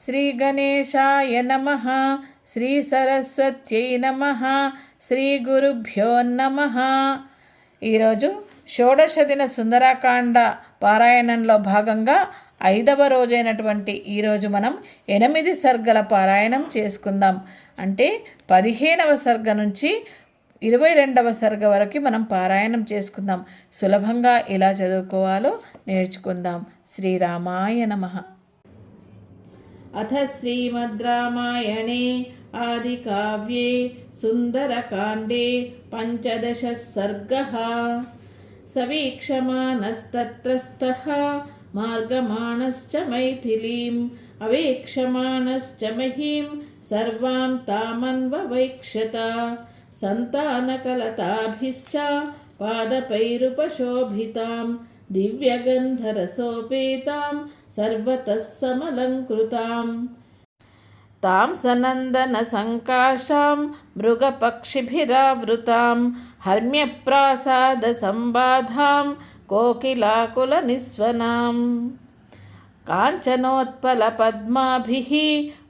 శ్రీగణేశాయ నమః. శ్రీసరస్వత్యై నమః. శ్రీగురుభ్యో నమః. ఈరోజు షోడశ దిన సుందరకాండ పారాయణంలో భాగంగా 5వ రోజైనటువంటి ఈరోజు మనం 8 సర్గల పారాయణం చేసుకుందాం. అంటే 15వ సర్గ నుంచి 22వ సర్గ వరకు మనం పారాయణం చేసుకుందాం. సులభంగా ఎలా చదువుకోవాలో నేర్చుకుందాం. శ్రీరామాయ నమః. అథ శ్రీమద్ రామాయణే ఆదికావ్యే సుందరకాండే 15 సర్గః. సవీక్షమానస్తత్రస్థః మార్గమాణశ్చ మైథిలీం అవేక్షమాణశ్చ మహీం సర్వాం తామన్వవైక్షత. సంతానకలతాభిశ్చ పాదపైరుపశోభితాం దివ్యగంధరసోపేతాం సర్వతః సమలంకృతాం. తాం సనందన సంకాశాం మృగపక్షిభిరావృతాం హర్మ్యప్రాసాద సంబాధాం కోకిలాకుల నిస్వనాం. కాంచనోత్పల పద్మాభిః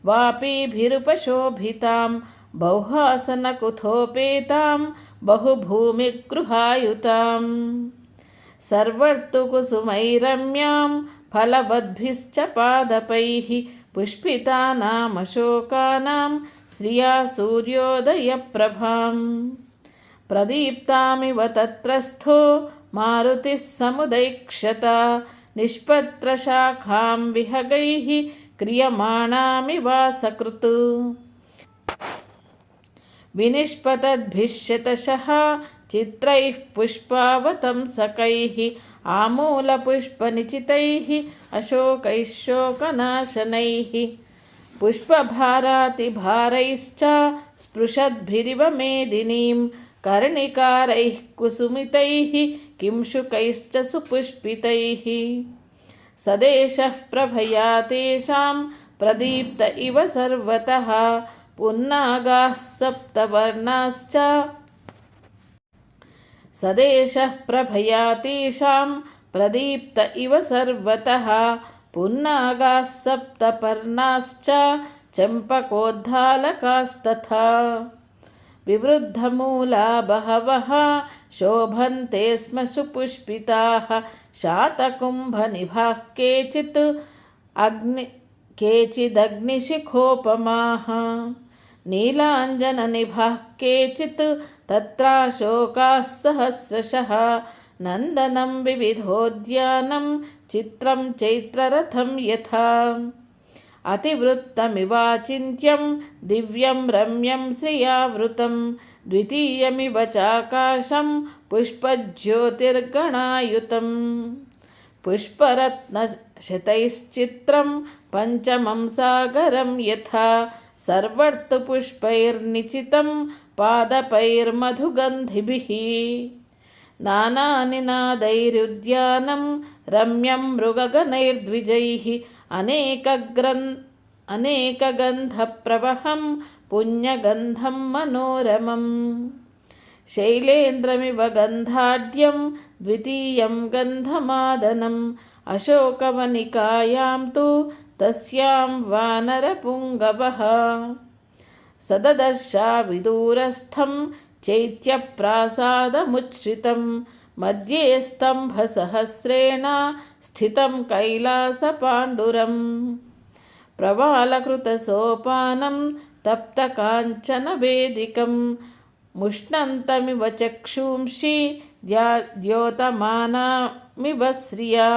వాపీభిరుపశోభితాం బౌహాసనకుథోపేతాం బహుభూమిగృహాయుతాం. సర్వర్తుకుసుమైరమ్యాం ఫలవద్భిశ్చ పాదపైః పుష్పితానామశోకానాం శ్రియా సూర్యోదయప్రభాం. ప్రదీప్తామివ తత్రస్థో మారుతిः సముదైక్షత నిష్పత్రశాఖాం విహగైః క్రియమాణామివాసకృత్. వినిష్పతద్భిः శతశః చిత్రైః పుష్పావతంసకైః ఆమూలపుష్పనిచితైః అశోకైః శోకనాశనైః. పుష్పభారాతిభారైశ్చ స్పృశద్భిరివ మేదినీం కర్ణికారైః కుసుమితైః కింశుకైశ్చ సుపుష్పితైః. సదేశః ప్రభయా తేషాం ప్రదీప్త ఇవ సర్వతః పున్నాగాః సప్తవర్ణాశ్చ. సదేశః ప్రభయా తేషాం ప్రదీప్త ఇవ సర్వతః పున్నాగాః సప్తపర్ణాశ్చ చంపకోద్దాలకాస్తథా. వివృద్ధమూలా బహవః శోభన్తే స్మ సుపుష్పితాః శాతకుంభనిభాః కేచిదగ్నిశిఖోపమాః. నీలాంజననిభాః కేచిత్ తత్రాశోకాః సహస్రశః. నందనం వివిధోద్యానం చిత్రం చైత్రరథం యథా. అతివృత్తమివాచింత్యం దివ్యం రమ్యం శ్రియావృతం ద్వితీయమివ చాకాశం పుష్పజ్యోతిర్గణాయుతం. పుష్పరత్నశతైశ్చిత్రం పంచమం సాగరం యథా. సర్వర్తుపుష్పైర్నిచితం పాదపైర్మధుగంధిభిః. నానానినాదైరుద్యానం రమ్యం మృగగణైర్ద్విజైః అనేకగంధప్రవహం పుణ్యగంధం మనోరమం. శైలేంద్రమివ గంధాఢ్యం ద్వితీయం గంధమాదనం అశోకవనికాయాం తు తస్యాం వానరపుంగవః. సదదర్శా విదూరస్థం చైత్యప్రాసాదముచ్ఛ్రితం మధ్యే స్తంభసహస్రేణ స్థితం కైలాసపాండురం. ప్రవాళకృతసోపానం తప్తకాంచనవేదికం ముష్ణంతమివ చక్షూంషి ద్యోతమానమివ శ్రియా.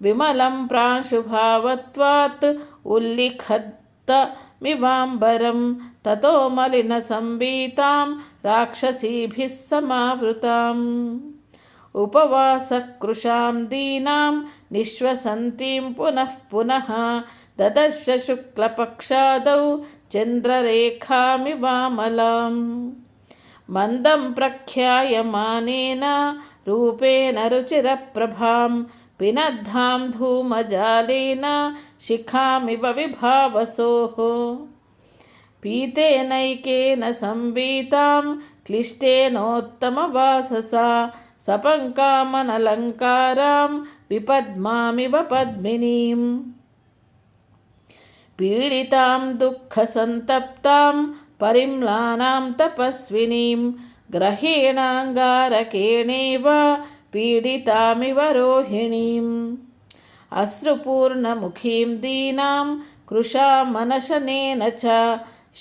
విమలం ప్రాంశుభావత్వాత్ ఉల్లిఖత్తమివాంబరం తతో మలిన సంవీతాం రాక్షసీభిః సమావృతాం. ఉపవాసకృశాం దీనాం నిశ్వసంతీం పునః పునః దదర్శ శుక్లపక్షాదౌ చంద్రరేఖామివామలాం. మందం ప్రఖ్యాయమానేన రూపేణ రుచిరప్రభాం పినద్ధాం ధూమజాలేన శిఖామివ విభావసోః. పీతేనైకేన సంవీతాం క్లిష్టేనోత్తమవాససా సపంకామనలంకారాం विपद्मामिव पद्मिनीम् पीडितां दुःखसन्तप्तां परिम्लानां तपस्विनीं ग्रहेणाङ्गारकेणेव पीडितामिव रोहिणीम् अश्रुपूर्णमुखीं दीनां कृशामनशनेन च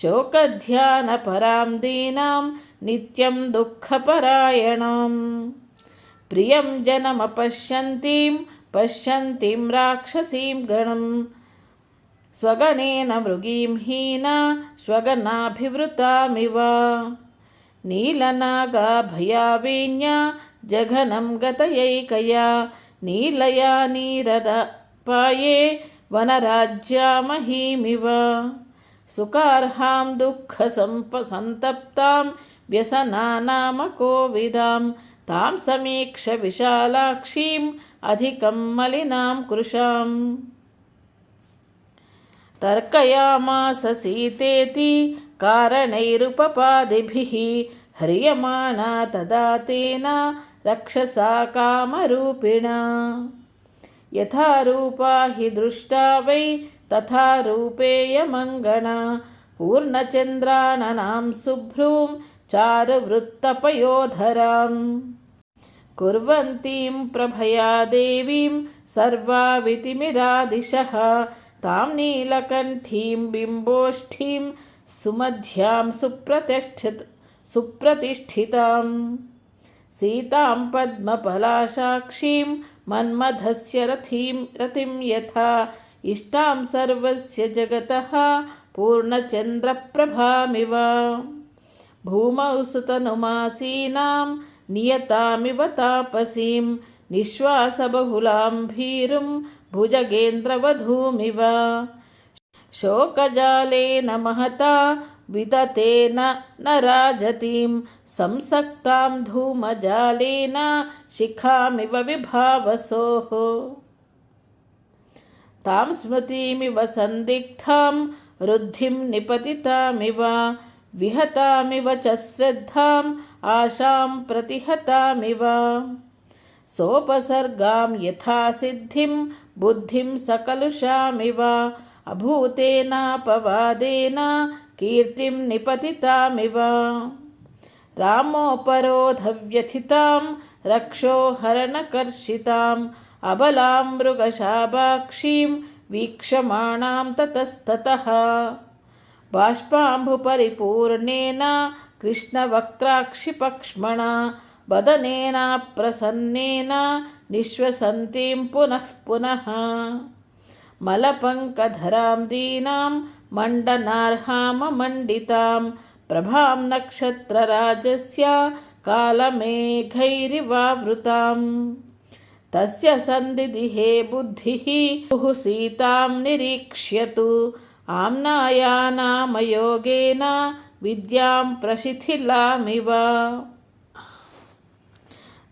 शोकध्यानपरां दीनां नित्यं दुःखपरायणाम् प्रियं जनमपश्यन्तीं पश्यन्तीं राक्षसीं गणं स्वगणेन मृगीं हीना श्वगनाभिवृतामिव नीलनागाभयावेन्या जघनं गतयैकया नीलया नीरदपाये वनराज्यामहीमिव सुकार्हां दुःखसन्तप्तां व्यसनानामकोविदां तां समीक्ष विशालाक्षीम् अधिकं मलिनां कृशाम् तर्कयामास सीतेति कारणैरुपपादिभिः ह्रियमाणा तदा तेन रक्षसा कामरूपिणा यथा रूपा हि दृष्टा वै तथा रूपेयमङ्गना पूर्णचन्द्राननां शुभ्रूं चारुवृत्तपयोधरां कुर्वन्तीं प्रभया देवीं सर्वावितिमिरादिशः तां नीलकण्ठीं बिम्बोष्ठीं सुमध्यां सुप्रतिष्ठितां सीतां पद्मपलाशाक्षीं मन्मथस्य रतिं यथा इष्टां सर्वस्य जगतः पूर्णचन्द्रप्रभामिव भूमौ सुतनुमासीनां नियतामिव तापसीं निःश्वासबहुलां भीरुं भुजगेन्द्रवधूमिव शोकजालेन महता विततेन न राजतीं संसक्तां धूमजालेन शिखामिव विभावसोः तां स्मृतिमिव सन्दिग्धां रुद्धिं निपतितामिव विहतामिव च श्रद्धाम् आशां प्रतिहतामिव सोपसर्गां यथा सिद्धिं बुद्धिं सकलुषामिव अभूतेनापवादेन कीर्तिं निपतितामिव रामोपरोधव्यथितां रक्षोहरणकर्षिताम् अबलां मृगशाभाक्षीं वीक्षमाणां ततस्ततः बाष्पाम्बुपरिपूर्णेन कृष्णवक्त्राक्षिपक्ष्मणा वदनेन प्रसन्नेन निःश्वसन्तीं पुनः पुनः मलपङ्कधरां दीनां मण्डनार्हाममण्डितां प्रभां नक्षत्रराजस्य कालमेघैरिवावृताम् तस्य सन्दिदिहे बुद्धिः सीतां निरीक्ष्यतु आम्नायानामयोगेन विद्यां प्रशिथिलामिव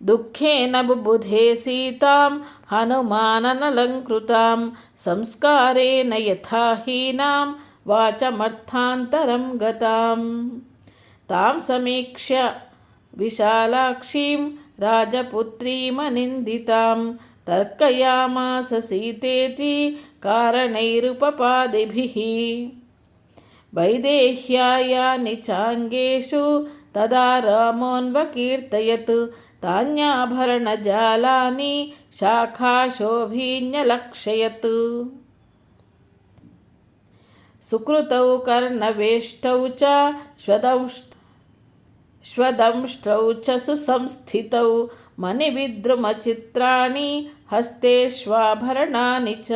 दुःखेन बुबुधे सीतां हनुमाननलङ्कृतां संस्कारेण यथा हीनां वाचमर्थान्तरं गतां तां समीक्ष्य विशालाक्षीं राजपुत्रीमनिन्दितां तर्कयामास सीतेति कारणैरुपपादिभिः वैदेह्यायानि चाङ्गेषु तदा रामोऽन्वकीर्तयत् तान्याभरणजालानि शाखाशोभीन्यलक्षयत् सुकृतौ कर्णवेष्टौ च श्वदंष्ट्रौ च सुसंस्थितौ मणिविद्रुमचित्राणि हस्तेष्वाभरणानि च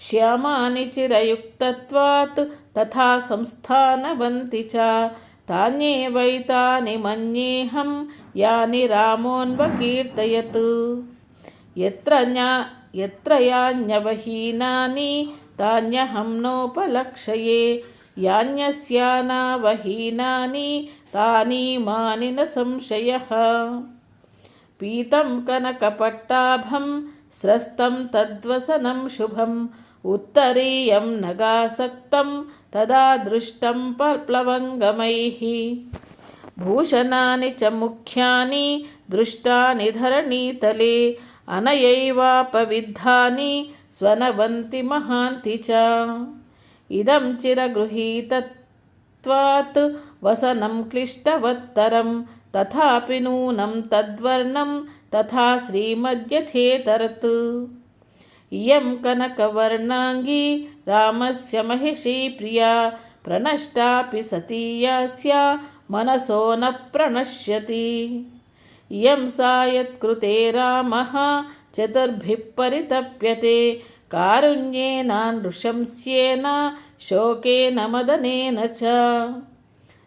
श्यामानि चिरयुक्तत्वात् तथा संस्थानवन्ति च तान्येवैतानि मन्येऽहं यानि रामोऽन्वकीर्तयत् यत्र यान्यवहीनानि तान्यहं नोपलक्षये यान्यस्यानावहीनानि तानीमानि न संशयः पीतं कनकपट्टाभं स्रस्तं तद्वसनं शुभम् उत्तरीयं नगासक्तं तदा दृष्टं प्लवङ्गमैः भूषणानि च मुख्यानि दृष्टानि धरणीतले अनयैवापविद्धानि स्वनवन्ति महान्ति च। इदं चिरगृहीतत्वात् वसनं क्लिष्टवत्तरं तथापि नूनं तद्वर्णं तथा श्रीमद्यथेतरत्। इयं कनकवर्णाङ्गी रामस्य महिषी प्रिया प्रनष्टापि सती यस्या मनसो न प्रणश्यति। इयं सा यत्कृते रामः चतुर्भिः परितप्यते कारुण्येन नृशंस्येन शोकेन मदनेन च।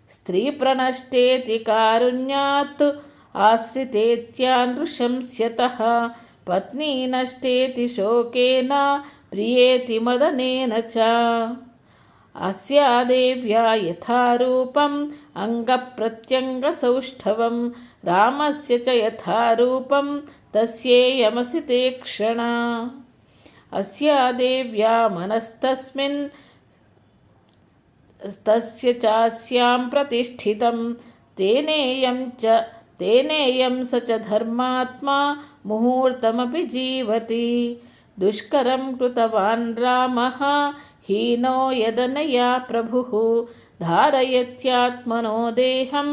स्त्रीप्रणष्टेति कारुण्यात् आश्रितेत्यानृशंस्यतः पत्नी नष्टेति शोकेन प्रियेति मदनेन च। अस्या देव्या यथा रूपम् अङ्गप्रत्यङ्गसौष्ठवं रामस्य च यथा रूपं तस्येयमसि ते क्षणा। अस्या देव्या मनस्तस्मिन् तस्य चास्यां प्रतिष्ठितं तेनेयं स च धर्मात्मा मुहूर्तमपि जीवति। दुष्करं कृतवान् रामः हीनो यदनया प्रभुः धारयत्यात्मनो देहं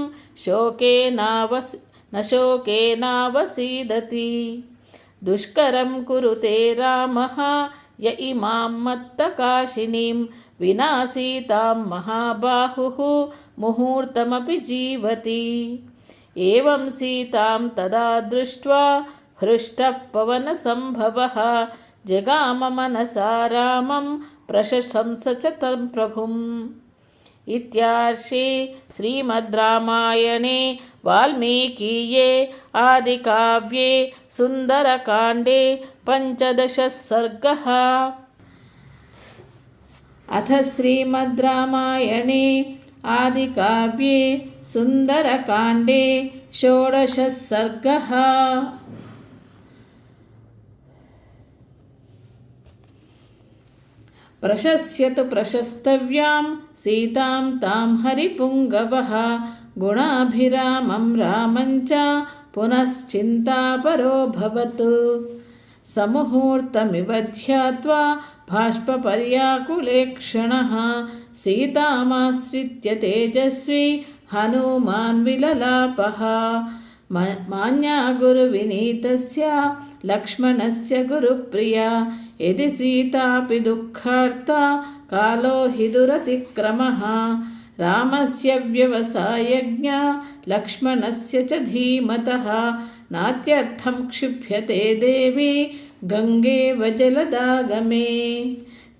न शोकेनावसीदति। दुष्करं कुरुते रामः य इमां मत्तकाशिनीं विना सीतां महाबाहुः मुहूर्तमपि जीवति। एवं सीतां तदा दृष्ट्वा हृष्टः पवनसम्भवः जगाम मनसा रामं प्रशंस च तं प्रभुम्। इत्यार्षे श्रीमद्रामायणे वाल्मीकीये आदिकाव्ये सुन्दरकाण्डे 15 सर्गः। अथ श्रीमद्रामायणे आदिकाव्ये सुन्दरकाण्डे 16 सर्गः। प्रशस्यतु प्रशस्तव्यां सीतां तां हरिपुङ्गवः गुणाभिरामं रामं च पुनश्चिन्तापरोऽभवत्। समुहूर्तमिव ध्यात्वा बाष्पपर्याकुलेक्षणः सीतामाश्रित्य तेजस्वी हनुमान् विललापः। मान्या गुरुविनीतस्य लक्ष्मणस्य गुरुप्रिया यदि सीतापि दुःखार्ता कालो हि दुरतिक्रमः। रामस्य व्यवसायज्ञा लक्ष्मणस्य च धीमतः नात्यर्थं क्षिप्यते देवी गङ्गेव जलदागमे।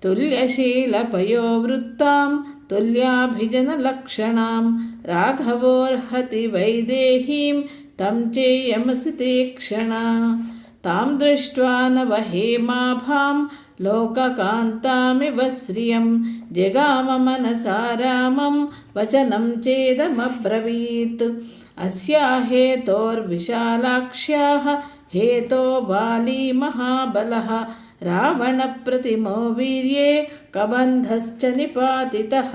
तुल्यशीलपयोवृत्तां तुल्याभिजनलक्षणां राघवोऽर्हति वैदेहीं तं चेयमसि तीक्ष्णा। तां दृष्ट्वा नवहेमाभां लोककान्तामिव श्रियं जगाम मनसा रामं वचनं चेदमब्रवीत्। अस्या हेतोर्विशालाक्ष्याः हेतो बाली महाबलः रावणप्रतिमो वीर्ये कबन्धश्च निपातितः।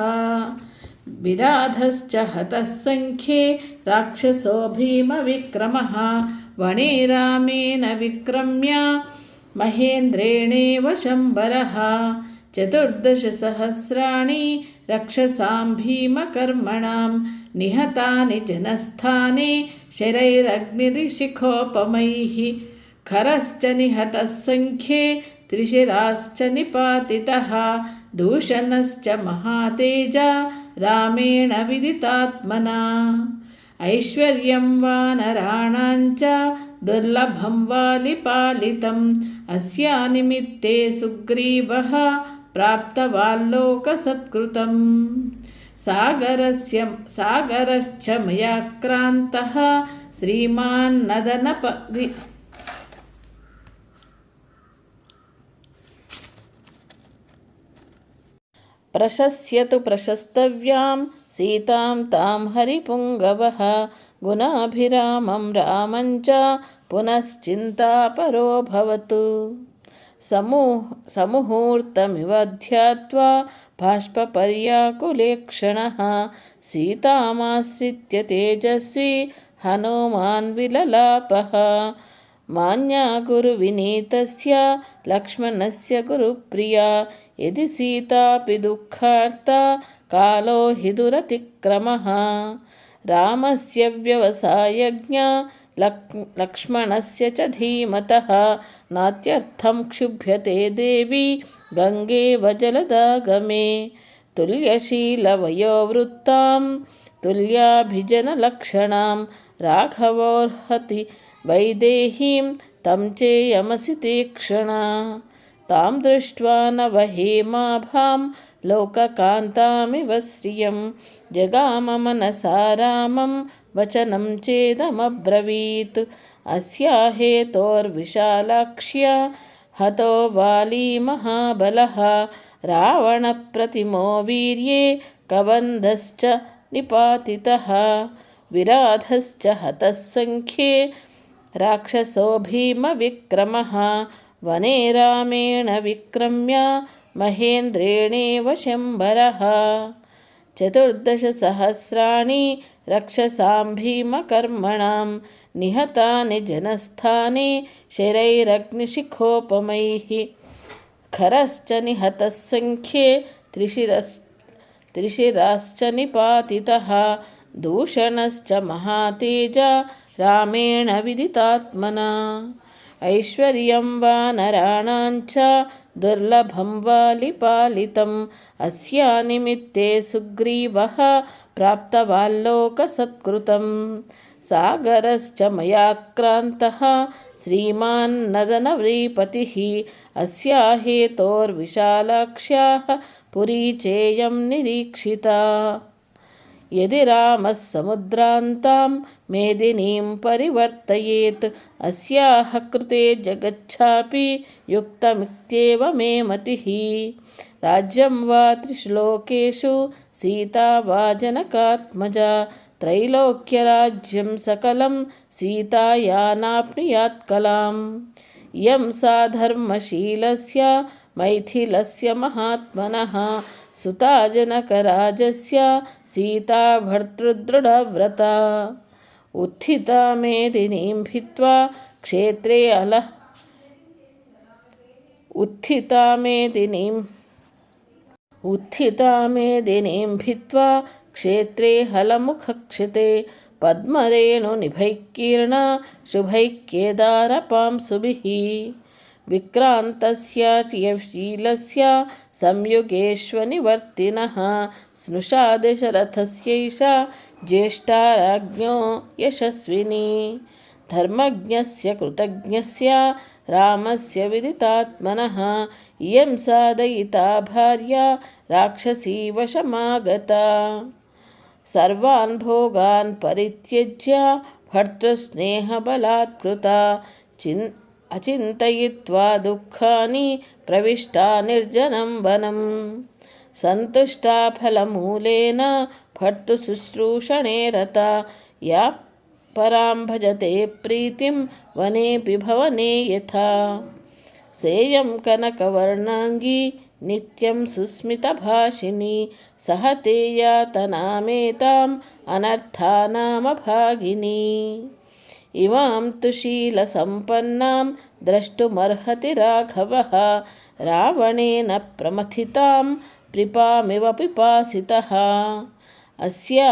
विराधश्च हतः सङ्ख्ये राक्षसो भीमविक्रमः वने रामेण विक्रम्य महेन्द्रेणेव शम्बरः। 14 सहस्राणि रक्षसां भीमकर्मणां निहतानि जनस्थाने शरैरग्निशिखोपमैः। खरश्च निहतः सङ्ख्ये त्रिशिराश्च निपातितः दूषणश्च महातेजा रामेण विदितात्मना। ऐश्वर्यं वानराणां च दुर्लभं वालिपालितम् अस्या निमित्ते सुग्रीवः प्राप्तवाल्लोकसत्कृतम्। सागरश्च मया क्रान्तः श्रीमान्नदनपरि प्रशस्यतु प्रशस्तव्यां सीतां तां हरिपुङ्गवः गुणाभिरामं रामं च पुनश्चिन्तापरोऽभवत्। समुहूर्तमिव ध्यात्वा बाष्पपर्याकुलेक्षणः सीतामाश्रित्य तेजस्वी हनुमान् विललापः। मान्या कुरु विनीतस्य लक्ष्मणस्य कुरु प्रिया यदि सीतापि दुःखार्ता कालो हि दुरतिक्रमः रामस्य व्यवसायज्ञा लक्ष्मणस्य च धीमतः नात्यर्थं क्षुभ्यते देवी गङ्गेव जलदागमे तुल्यशीलवयोवृत्तां तुल्याभिजनलक्षणां राघवोर्हति वैदेहीं तं चेयमसि तीक्ष्णा तां दृष्ट्वा नवहेमाभां लोककान्तामिव श्रियं जगाम मनसा रामं वचनं चेदमब्रवीत् अस्या हेतोर्विशालाक्ष्या हतो वाली महाबलः रावणप्रतिमो वीर्ये कबन्धश्च निपातितः विराधश्च हतः सङ्ख्ये राक्षसो भीमविक्रमः वने रामेण विक्रम्य महेन्द्रेणेव शम्बरः 14,000 रक्षसां भीमकर्मणां निहतानि जनस्थाने शरैरग्निशिखोपमैः खरश्च निहतः सङ्ख्ये त्रिशिराश्च निपातितः दूषणश्च महातेजा रामेण विदितात्मना ऐश्वर्यं वानराणां च दुर्लभं वालिपालितम् अस्या निमित्ते सुग्रीवः प्राप्तवाल्लोकसत्कृतं सागरश्च मयाक्रान्तः श्रीमान् नदनव्रीपतिः अस्या हेतोर्विशालाक्ष्याः पुरी चेयं निरीक्षिता यदि रामः समुद्रान्तां मेदिनीं परिवर्तयेत् अस्याः कृते जगच्छापि युक्तमित्येव मे मतिः राज्यं वा 3 लोकेषु सीता वा जनकात्मजा त्रैलोक्यराज्यं सकलं सीताया नाप्नुयात् कलाम् इयं सा धर्मशीलस्य मैथिलस्य महात्मनः सुता जनकराजस्य सीता भर्तृदृढव्रता उत्थिता मेदिनीं भित्त्वा क्षेत्रे उत्थिता मेदिनीं भित्त्वा क्षेत्रे हलमुखक्षिते पद्मरेणुनिभैकीर्णा शुभैक्येदारपांसुभिः विक्रान्तस्य शीलस्य संयुगेष्वनिवर्तिनः स्नुषा दशरथस्यैषा ज्येष्ठा राज्ञो यशस्विनी धर्मज्ञस्य कृतज्ञस्य रामस्य विदितात्मनः इयं सादयिता भार्या राक्षसी वशमागता सर्वान् भोगान् परित्यज्य भर्तृस्नेहबलात्कृता अचिन्तयित्वा दुःखानि प्रविष्टा निर्जनं वनं सन्तुष्टा फलमूलेन भर्तृशुश्रूषणे रता या परां भजते प्रीतिं वनेऽपि भवने यथा सेयं कनकवर्णाङ्गी नित्यं सुस्मितभाषिणी सहते यातनामेताम् अनर्थानामभागिनी इमां तु शीलसम्पन्नां द्रष्टुमर्हति राघवः रावणेन प्रमथितां पिपामिव पिपासितः अस्या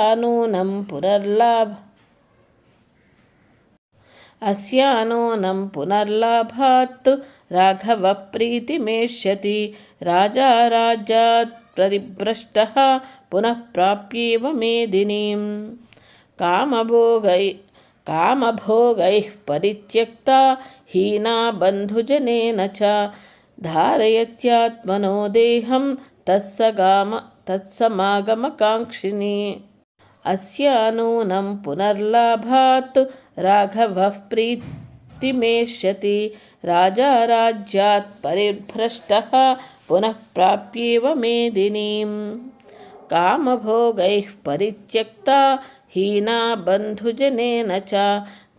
नूनं पुनर्लाभात् राघवप्रीतिमेष्यति राजा राज्यात् परिभ्रष्टः पुनः प्राप्येव मेदिनीं कामभोगैः परित्यक्ता हीना बन्धुजनेन च धारयत्यात्मनो देहं तत्समागमकाङ्क्षिणी अस्या नूनं पुनर्लाभात् राघवः प्रीतिमेष्यति राजा राज्यात् परिभ्रष्टः पुनः प्राप्येव मेदिनीं कामभोगैः परित्यक्ता हीना बन्धुजनेन च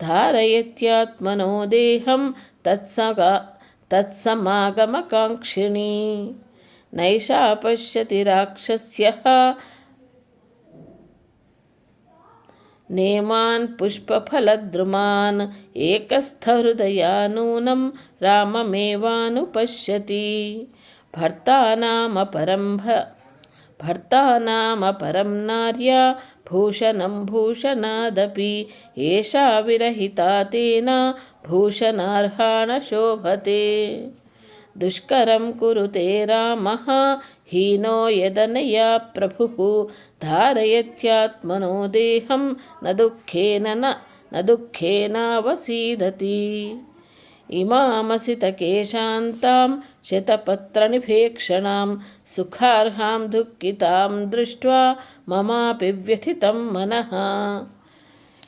धारयत्यात्मनो देहं तत्समागमकाङ्क्षिणी नैषा पश्यति राक्षस्यः नेमान् पुष्पफलद्रुमान् एकस्थहृदया नूनं राममेवानुपश्यति। भर्तानामपरं नार्या भूषणं भूषणादपि एषा विरहिता तेन भूषणार्हा न शोभते। दुष्करं कुरुते रामः हीनो यदनया प्रभुः धारयत्यात्मनो देहं न दुःखेनावसीदति। इमामसितकेशान्तां शतपत्रनिभेक्षणां सुखार्हां दुःखितां दृष्ट्वा ममापि व्यथितं मनः।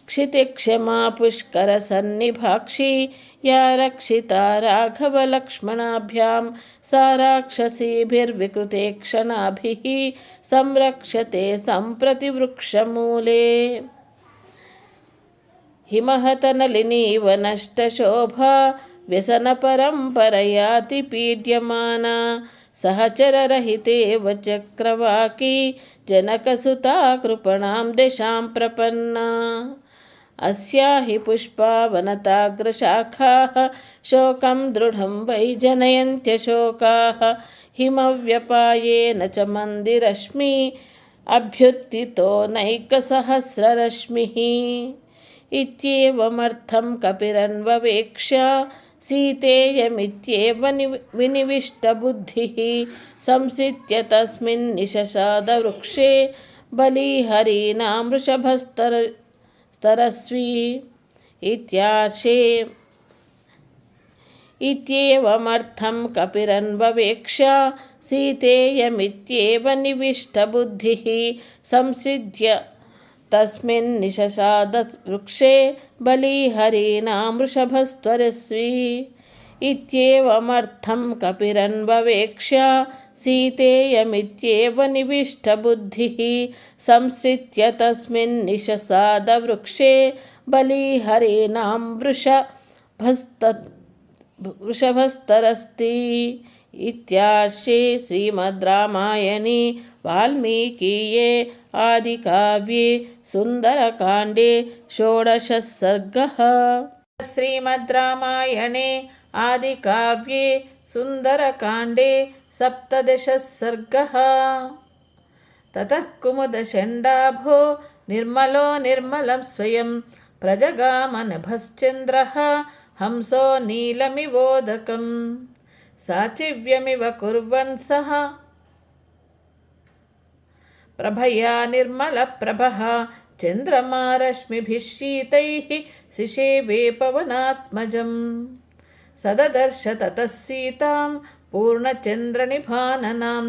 क्षितिक्षमा पुष्करसन्निभाक्षी या रक्षिता राघवलक्ष्मणाभ्यां सा राक्षसीभिर्विकृते क्षणाभिः संरक्षते सम्प्रति वृक्षमूले। हिमहतनलिनीव नष्टशोभा व्यसनपरम्परयाति पीड्यमाना सहचररहितेव चक्रवाकी जनकसुता कृपणां दिशां प्रपन्ना। अस्या हि पुष्पावनताग्रशाखाः शोकं दृढं वै जनयन्त्यशोकाः। हिमव्यपायेन च मन्दिरश्मि अभ्युत्थितो नैकसहस्ररश्मिः। इत्येवमर्थं कपिरन्ववेक्ष्य सीतेयमित्येव विनिविष्टबुद्धिः संसृत्य तस्मिन् निशशादवृक्षे बलिहरीणां वृषभस्तरस्वी। इत्यार्षे। इत्येवमर्थं कपिरन्ववेक्ष्य सीतेयमित्येव निविष्टबुद्धिः संसृज्य तस्मिन् निशशादवृक्षे बलिहरीणां वृषभस्तरस्वी। इत्येवमर्थं कपिरन्ववेक्ष्य सीतेयमित्येव निविष्टबुद्धिः संसृत्य तस्मिन् निशशादवृक्षे बलिहरीणां वृषभस्तरस्ति। इत्यार्षे श्रीमद्रामायणे वाल्मीकीये आदिकाव्ये सुन्दरकाण्डे 16 सर्गः। श्रीमद्रामायणे आदिकाव्ये सुन्दरकाण्डे 17 सर्गः। ततः कुमुदषण्डाभो निर्मलो निर्मलं स्वयं प्रजगामनभश्चन्द्रः हंसो नीलमिवोदकं साचिव्यमिव कुर्वन् सः प्रभया निर्मलप्रभः चन्द्रमारश्मिभिः शीतैः सिषेवे पवनात्मजं सददर्श ततः सीतां पूर्णचन्द्रनिभाननां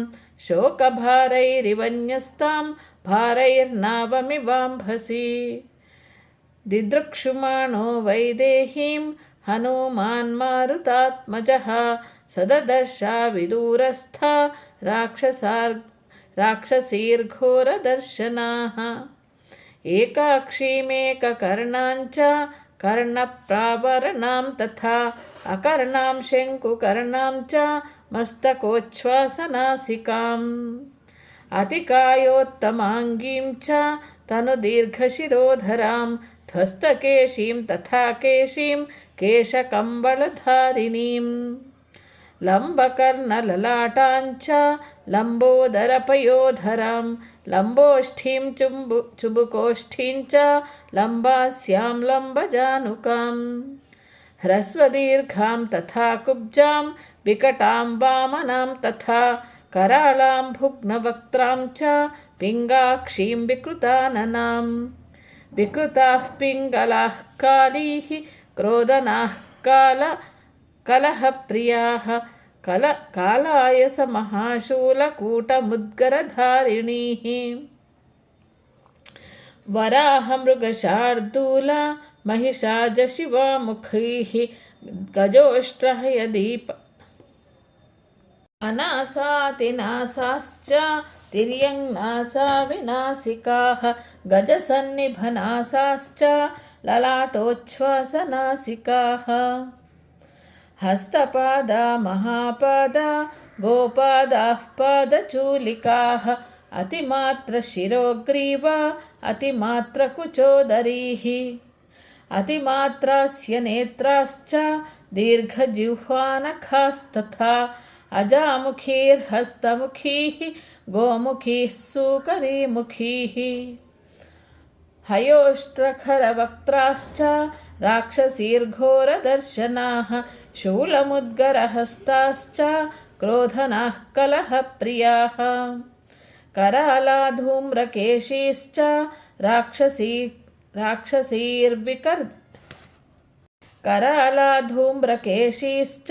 शोकभारैरिवन्यस्तां भारैर्नावमिवाम्भसि। दिदृक्षुमाणो वैदेहीं हनुमान्मारुतात्मजः सददर्शाविदूरस्था राक्षसीर्घोरदर्शनाः। एकाक्षीमेककर्णाञ्च कर्णप्रावरणां तथा अकर्णां शङ्कुकर्णां च मस्तकोच्छ्वासनासिकाम् अतिकायोत्तमाङ्गीं च तनुदीर्घशिरोधरां ध्वस्तकेशीं तथा केशीं केशकम्बलधारिणीम् लम्बकर्णललाटाञ्च लम्बोदरपयोधरां लम्बोष्ठीं चुबुकोष्ठीं च लम्बास्यां लम्बजानुकां ह्रस्वदीर्घां तथा कुब्जां विकटां वामनां तथा कराळां भुग्नवक्त्रां च पिङ्गाक्षीं विकृताननां। विकृताः पिङ्गलाः कालीः क्रोधनाः कलहप्रियाः कालायसमहाशूलकूटमुद्गरधारिणीः वराहमृगशार्दूला महिषाजशिवामुखैः गजोष्ट्रहयदीप अनासातिनासाश्च तिर्यङ्नासा विनासिकाः गजसन्निभनासाश्च ललाटोच्छ्वासनासिकाः हस्तपादा महापादा गोपादाः पादचूलिकाः अतिमात्रशिरोग्रीवा अतिमात्रकुचोदरीः अतिमात्रास्य नेत्राश्च दीर्घजिह्वानखास्तथा अजामुखीर्हस्तमुखीः गोमुखीः सूकरीमुखीः हयोष्ट्रखरवक्त्राश्च राक्षसीर्घोरदर्शनाः शूलमुद्गरहस्ताश्च क्रोधनाः कलहप्रियाः करालाधूम्रकेशीश्च करालाधूम्रकेशीश्च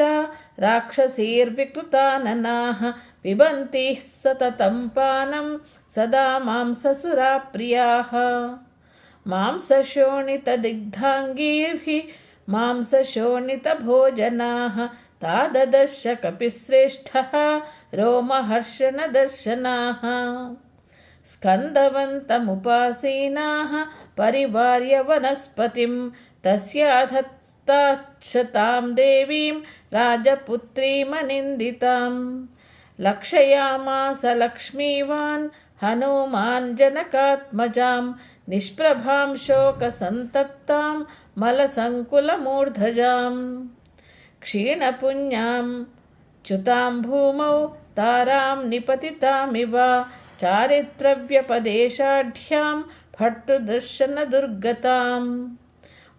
राक्षसीर्विकृताननाः पिबन्तिः सततं पानं सदा मांससुराप्रियाः मांसशोणितदिग्धाङ्गीभिः मांसशोणितभोजनाः ताददर्श कपिश्रेष्ठः रोमहर्षणदर्शनाः स्कन्दवन्तमुपासीनाः परिवार्य वनस्पतिं तस्याधस्ताच्छतां देवीं राजपुत्रीमनिन्दितां लक्षयामास लक्ष्मीवान् हनुमान् जनकात्मजां निष्प्रभां शोकसन्तप्तां मलसङ्कुलमूर्धजां क्षीणपुण्यां च्युतां भूमौ तारां निपतितामिव चारित्रव्यपदेशाढ्यां भर्तृदर्शनदुर्गतां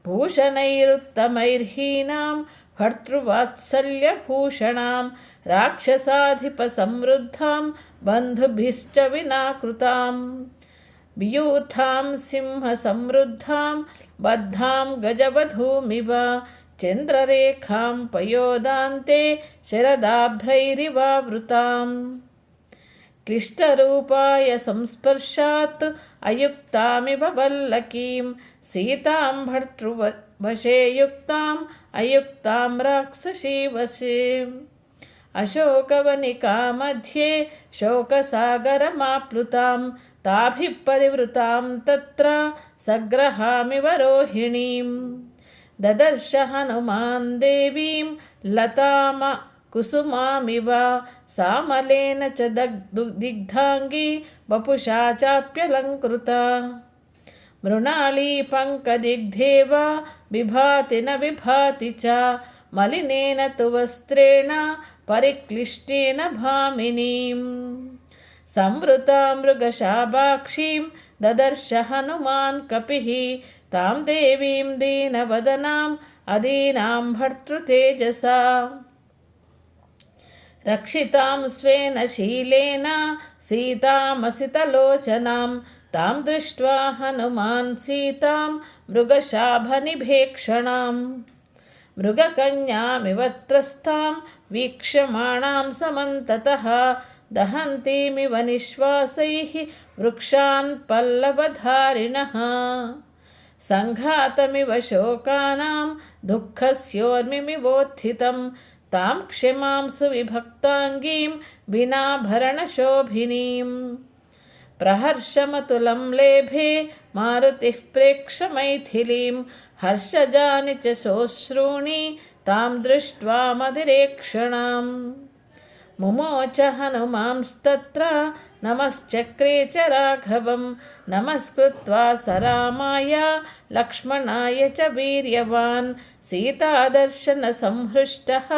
भूषणैरुत्तमैर्हीनां भर्तृवात्सल्यभूषणां राक्षसाधिपसमृद्धां बन्धुभिश्च विनाकृतां वियूथां सिंहसमृद्धां बद्धां गजवधूमिव चन्द्ररेखां पयोदान्ते शरदाभ्रैरिवावृताम् क्लिष्टरूपाय संस्पर्शात् अयुक्तामिव वल्लकीं सीतां भर्तृवशे युक्ताम् अयुक्तां राक्षसीवशे अशोकवनिका मध्ये शोकसागरमाप्लुतां ताभिः परिवृतां तत्र सग्रहामिव रोहिणीं ददर्श हनुमान् देवीं लताम कुसुमामिव सामलेन च दिग्धाङ्गी वपुषा चाप्यलङ्कृता मृणाली पङ्कदिग्धेव विभाति न विभाति च मलिनेन तु वस्त्रेण परिक्लिष्टेन भामिनीं संवृता मृगशाभाक्षीं ददर्श हनुमान् कपिः तां देवीं दीनवदनाम् अदीनां भर्तृतेजसा रक्षितां स्वेन शीलेन सीतामसितलोचनां तां दृष्ट्वा हनुमान् सीतां मृगशाभनिभेक्षणां मृगकन्यामिव त्रस्तां वीक्ष्यमाणां समन्ततः दहन्तीमिव निःश्वासैः वृक्षान् पल्लवधारिणः सङ्घातमिव शोकानां दुःखस्योर्मिमिवोत्थितं तां क्षमां सुविभक्ताङ्गीं विनाभरणशोभिनीं प्रहर्षमतुलं लेभे मारुतिः प्रेक्ष मैथिलीं हर्षजानि च सोऽश्रूणि तां दृष्ट्वा मदिरेक्षणाम् मुमोच हनुमांस्तत्र नमश्चक्रे च राघवं नमस्कृत्वा स रामाय लक्ष्मणाय च वीर्यवान् सीतादर्शनसंहृष्टः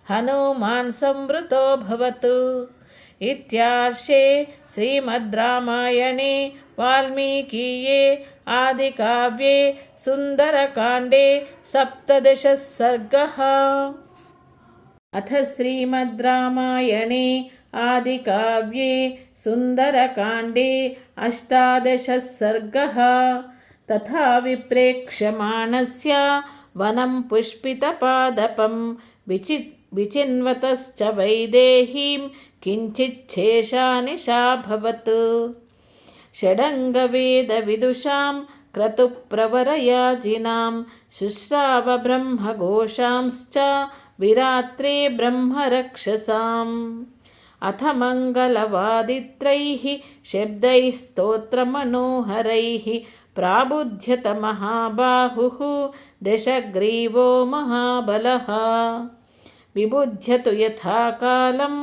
हनुमान् संवृतोऽभवत्। इत्यार्षे श्रीमद् रामायणे वाल्मीकीये आदिकाव्ये सुन्दरकाण्डे 17 सर्गः। अथ श्रीमद् रामायणे आदिकाव्ये सुन्दरकाण्डे 18 सर्गः। तथा विप्रेक्ष्यमाणस्य वनं पुष्पितपादपं विचिन्वतश्च वैदेहीं किञ्चिच्छेषानिशाभवत्। षडङ्गवेदविदुषां क्रतुप्रवरयाजिनां शुश्राव ब्रह्मघोषांश्च विरात्रे ब्रह्मरक्षसाम्। अथ मङ्गलवादित्रैः शब्दैः स्तोत्रमनोहरैः प्राबुध्यत महाबाहुः दशग्रीवो महाबलः। विबुध्यतु यथा कालं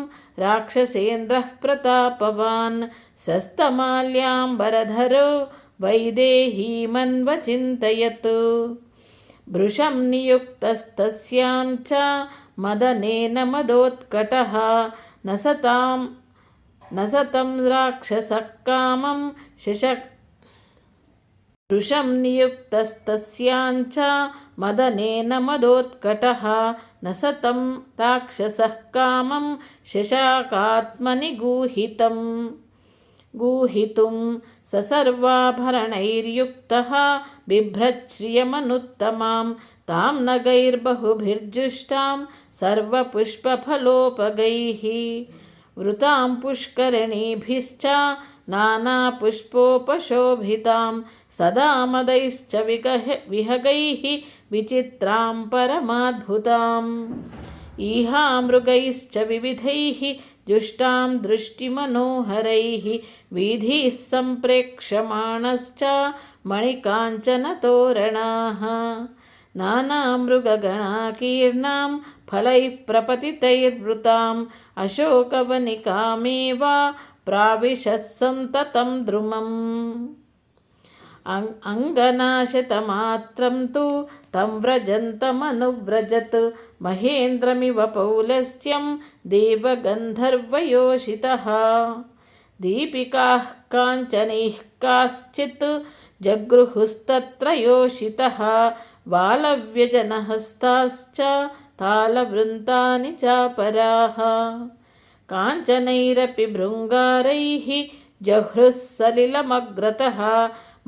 राक्षसेन्द्रः प्रतापवान् सस्तमाल्याम्बरधरो वैदेहीमन्वचिन्तयत् भृशं नियुक्तस्तस्यां च मदनेन मदोत्कटः न सतं राक्षसः कामं भृशं नियुक्तस्तस्यां च मदनेन मदोत्कटः न सतं राक्षसः कामं शशाकात्मनि गूहितुं स सर्वाभरणैर्युक्तः बिभ्रच्छ्रियमनुत्तमां तां नगैर्बहुभिर्जुष्टां सर्वपुष्पफलोपगैः वृतां पुष्करिणीभिश्च नानापुष्पोपशोभितां सदा मदैश्च विहगैः विचित्रां परमाद्भुताम् ईहामृगैश्च विविधैः जुष्टां दृष्टिमनोहरैः वीधिः सम्प्रेक्ष्यमाणश्च मणिकाञ्चनतोरणाः नानामृगगणाकीर्णां फलैः प्रपतितैर्वृताम् अशोकवनिकामेव प्राविशत्सन्ततं द्रुमम् अङ्गनाशतमात्रं तु तं व्रजन्तमनुव्रजत् महेन्द्रमिव पौलस्त्यं देवगन्धर्वयोषितः दीपिकाः काञ्चनैः काश्चित् जगृहुस्तत्र योषितः बालव्यजनहस्ताश्च तालवृन्तानि चापराः काञ्चनैरपि भृङ्गारैः जहृः सलिलमग्रतः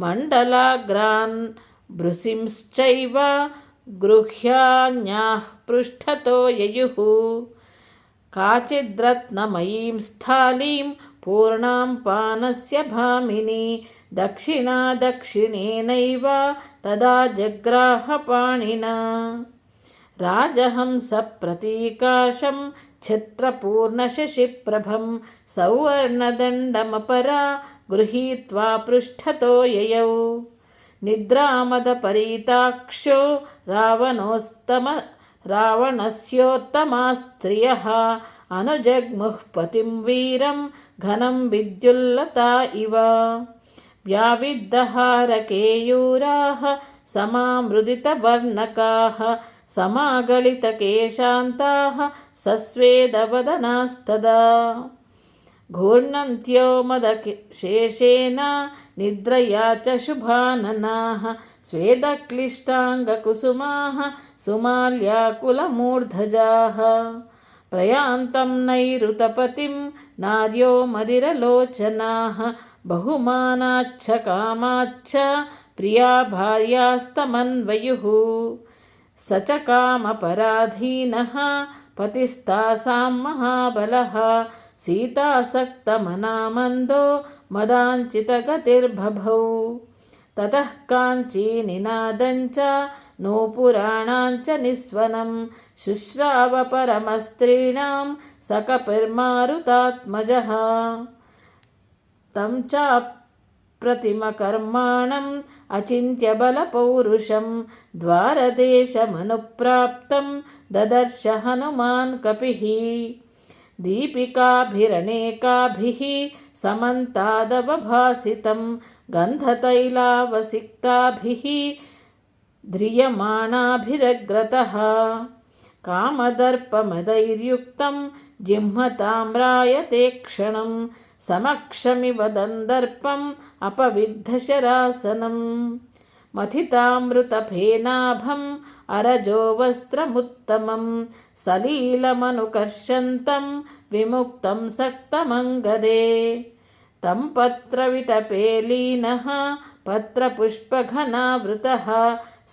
मण्डलाग्रान् भृशिंश्चैव गृह्यान्याः पृष्ठतो ययुः काचिद्रत्नमयीं स्थालीं पूर्णां पानस्य भामिनी दक्षिणा दक्षिणेनैव तदा जग्राहपाणिना राजहंसप्रतीकाशं छत्रपूर्णशशिप्रभं सौवर्णदण्डमपरा गृहीत्वा पृष्ठतो ययौ निद्रामदपरीताक्षो रावणस्योत्तमा स्त्रियः अनुजग्मुः पतिं वीरं घनं विद्युल्लता इव व्याविद्धहारकेयूराः समामृदितवर्णकाः समागलितकेशान्ताः सस्वेदवदनास्तदा घूर्णन्त्यो मदशेषेण निद्रया च शुभाननाः स्वेदक्लिष्टाङ्गकुसुमाः सुमाल्याकुलमूर्धजाः प्रयान्तं नैऋतपतिं नार्यो मदिरलोचनाः बहुमानाच्छ कामाच्छ प्रिया भार्यास्तमन्वयुः स च कामपराधीनः पतिस्तासां महाबलः सीतासक्तमनामन्दो मदाञ्चितगतिर्बभौ ततः काञ्चीनिनादञ्च नूपुराणाञ्च निस्वनं शुश्राव परमस्त्रीणां सकपिर्मारुतात्मजः तं चाप्रतिमकर्माणम् अचिन्त्यबलपौरुषं द्वारदेशमनुप्राप्तं ददर्श हनुमान् कपिः दीपिकाभिरनेकाभिः समन्तादवभासितं गन्धतैलावसिक्ताभिः ध्रियमाणाभिरग्रतः कामदर्पमदैर्युक्तं जिह्मताम्रायते क्षणं समक्षमिव दन्दर्पम् अपविद्धशरासनं मथितामृतफेनाभम् अरजो वस्त्रमुत्तमं सलीलमनुकर्षन्तं विमुक्तं सक्तमङ्गदे तं पत्रविटपेलीनः पत्रपुष्पघनावृतः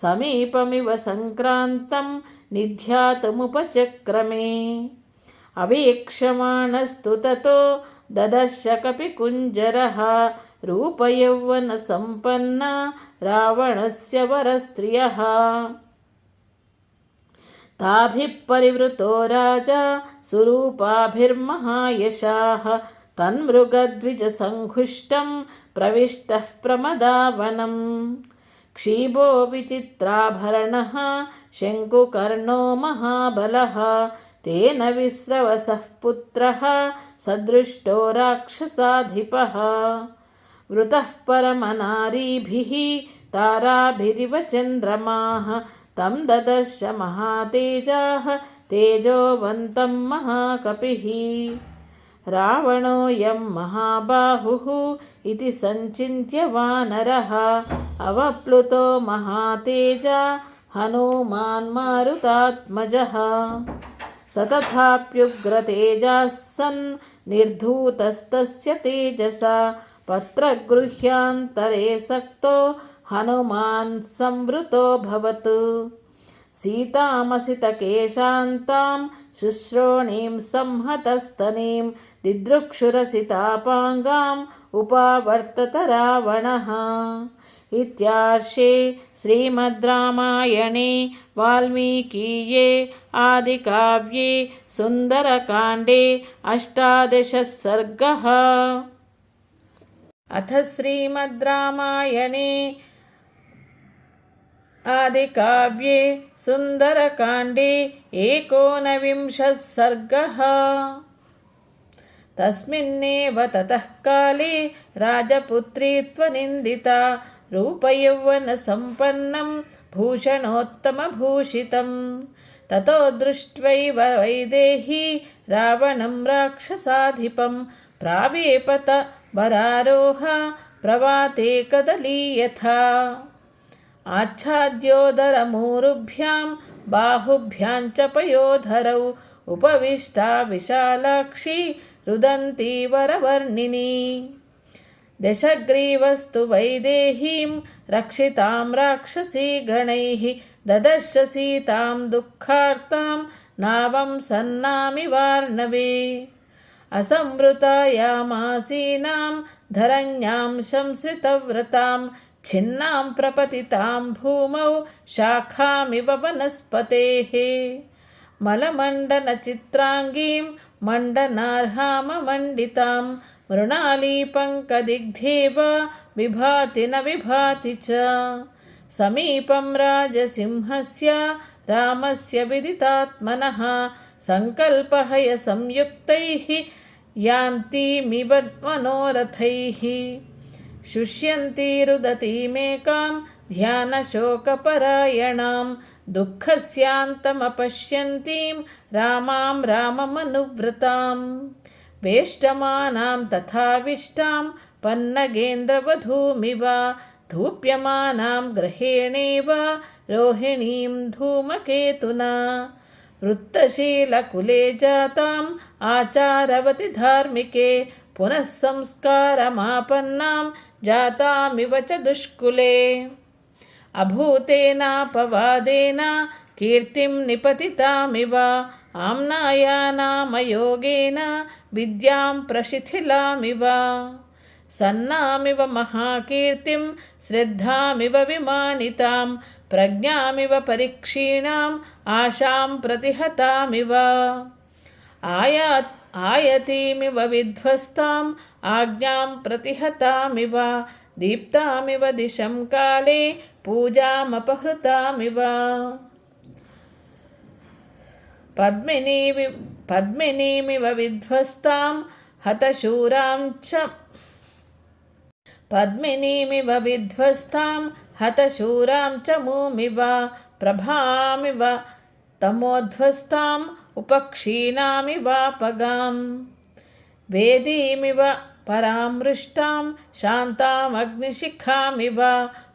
समीपमिव सङ्क्रान्तं निध्यातुमुपचक्रमे अवेक्षमाणस्तु ततो ददर्श कपिकुञ्जरः रूपयौवनसम्पन्ना रावणस्य वरस्त्रियः ताभिः परिवृतो राजा सुरूपाभिर्महायशाः तन्मृगद्विजसङ्घुष्टं प्रविष्टः प्रमदावनम् क्षीबो विचित्राभरणः शङ्कुकर्णो महाबलः तेन विस्रवसः पुत्रः सदृष्टो राक्षसाधिपः। वृतः परमनारीभिः ताराभिरिव चन्द्रमाः तं ददर्श महातेजाः तेजोवन्तं महाकपिः। रावणोऽयं महाबाहुः इति सञ्चिन्त्य वानरः अवप्लुतो महातेजा हनूमान् मारुतात्मजः। स तथाप्युग्रतेजाः सन् निर्धूतस्तस्य तेजसा पत्रगृह्यान्तरे सक्तो हनुमान् संवृतोऽभवत्। सीतामसितकेशान्तां शुश्रोणीं संहतस्तनीं दिदृक्षुरसितापाङ्गाम् उपावर्तत रावणः। इत्यार्षे श्रीमद् रामायणे वाल्मीकीये आदिकाव्ये सुन्दरकाण्डे 18 सर्गः। अथ श्रीमद् रामायणे आदिकाव्ये सुन्दरकाण्डे 19 सर्गः। तस्मिन्नेव ततः काले राजपुत्री त्वनिन्दिता रूपयौवनसम्पन्नं भूषणोत्तमभूषितं। ततो दृष्ट्वैव वैदेही रावणं राक्षसाधिपं प्रावेपत वरारोह प्रवाते कदली यथा। आच्छाद्योदरमूरुभ्यां बाहुभ्यां च पयोधरौ उपविष्टा विशालाक्षी रुदन्ती वरवर्णिनी। दशग्रीवस्तु वैदेहीं रक्षितां राक्षसीगणैः ददर्श सीतां दुःखार्तां नावं सन्नामिवार्णवे। असंवृतायामासीनां धरण्यां शंसितव्रतां छिन्नां प्रपतितां भूमौ शाखामिव वनस्पतेः। मलमण्डनचित्राङ्गीं मण्डनार्हाममण्डितां मृणालीपङ्कदिग्धेव विभाति न विभाति च। समीपं राजसिंहस्य रामस्य विदितात्मनः सङ्कल्पहयसंयुक्तैः यान्तीमिव मनोरथैः। शुष्यन्ती रुदतीमेकां ध्यानशोकपरायणां दुःखस्यान्तमपश्यन्तीं रामां राममनुव्रतां। वेष्टमानां तथाविष्टां पन्नगेन्द्रवधूमिव धूप्यमानां ग्रहेणेव रोहिणीं धूमकेतुना। वृत्तशीलकुले जाताम् आचारवति धार्मिके पुनः संस्कारमापन्नां जातामिव च दुष्कुले। अभूतेनापवादेन कीर्तिं निपतितामिव आम्नायानामयोगेन विद्यां प्रशिथिलामिव। सन्नामिव महाकीर्तिं श्रद्धामिव विमानितां प्रज्ञामिव परीक्षीणाम् आशां प्रतिहतामिव। आयतीमिव विध्वस्ताम् आज्ञां प्रतिहतामिव दीप्तामिव दिशं काले पूजामपहृतामिव। पद्मिनीमिव विध्वस्तां हतशूरां च मूमिव प्रभामिव तमोध्वस्ताम् उपक्षीणामिवापगां। वेदीमिव परामृष्टां शान्तामग्निशिखामिव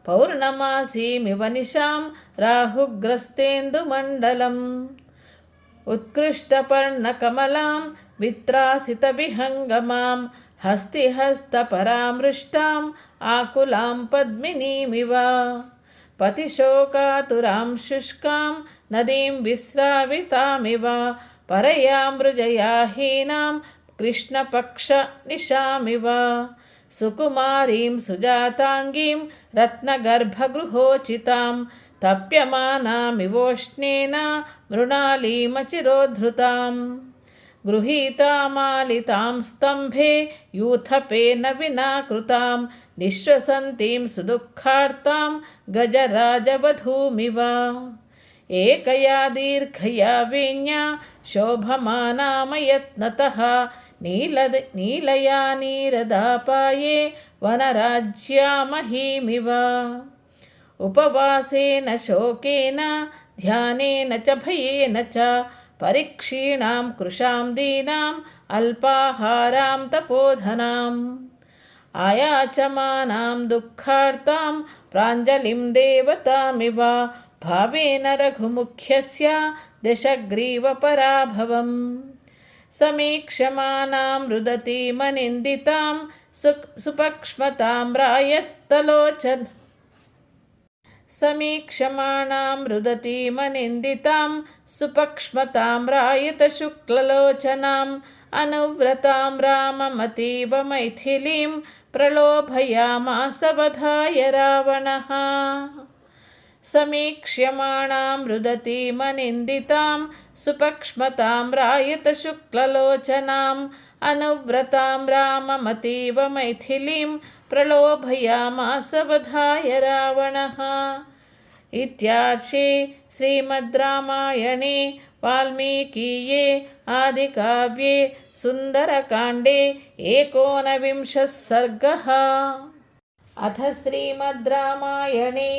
पौर्णमासीमिव निशां राहुग्रस्तेन्दुमण्डलम्। उत्कृष्टपर्णकमलां वित्रासितविहङ्गमां हस्तिहस्तपरामृष्टाम् आकुलां पद्मिनीमिव। पतिशोकातुरां शुष्कां नदीं विस्रावितामिव परयामृजयाहीनां कृष्णपक्षनिशामिव। सुकुमारीं सुजाताङ्गीं रत्नगर्भगृहोचितां तप्यमानामिवोष्णेन मृणालीमचिरोद्धृताम्। गृहीतामालितां स्तम्भे यूथपेन विना कृतां निःश्वसन्तीं सुदुःखार्तां गजराजवधूमिव। एकया दीर्घया वेण्या शोभमानामयत्नतः नीलया नीरदापाये वनराज्यामहीमिव उपवासेन शोकेन ध्यानेन च भयेन च परिक्षीणां कृशां दीनाम् अल्पाहारां तपोधनाम् आयाचमानां दुःखार्तां प्राञ्जलिं देवतामिव भावेन रघुमुख्यस्य दशग्रीवपराभवम् समीक्षमानां रुदतीमनिन्दितां सुपक्ष्मतां रायत्तलोचन समीक्षमाणां रुदतीमनिन्दितां सुपक्ष्मतां रायतशुक्ललोचनाम् अनुव्रतां राममतीव मैथिलीं प्रलोभयामास वधाय रावणः समीक्ष्यमाणां रुदतीमनिन्दितां सुपक्ष्मतां रायतशुक्ललोचनाम् अनुव्रतां राममतीव मैथिलीं प्रलोभयामास वधाय रावणः। इत्यार्षे श्रीमद् रामायणे वाल्मीकीये आदिकाव्ये सुन्दरकाण्डे 19 सर्गः। अथ श्रीमद् रामायणे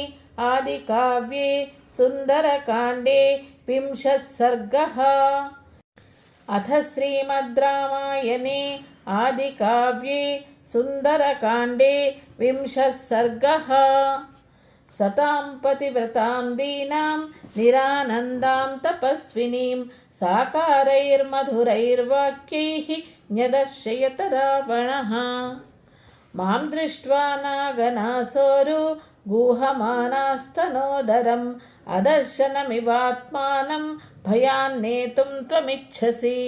आदिकाव्ये सुन्दरकाण्डे 20 सर्गः। अथ श्रीमद् रामायणे आदिकाव्ये सुन्दरकाण्डे 20 सर्गः। सतां पतिव्रतां दीनां निरानन्दां तपस्विनीं साकारैर्मधुरैर्वाक्यैः न्यदर्शयत रावणः मां दृष्ट्वा नागनासोरु गुहमानास्तनोदरम् अदर्शनमिवात्मानं भयान्नेतुं त्वमिच्छसि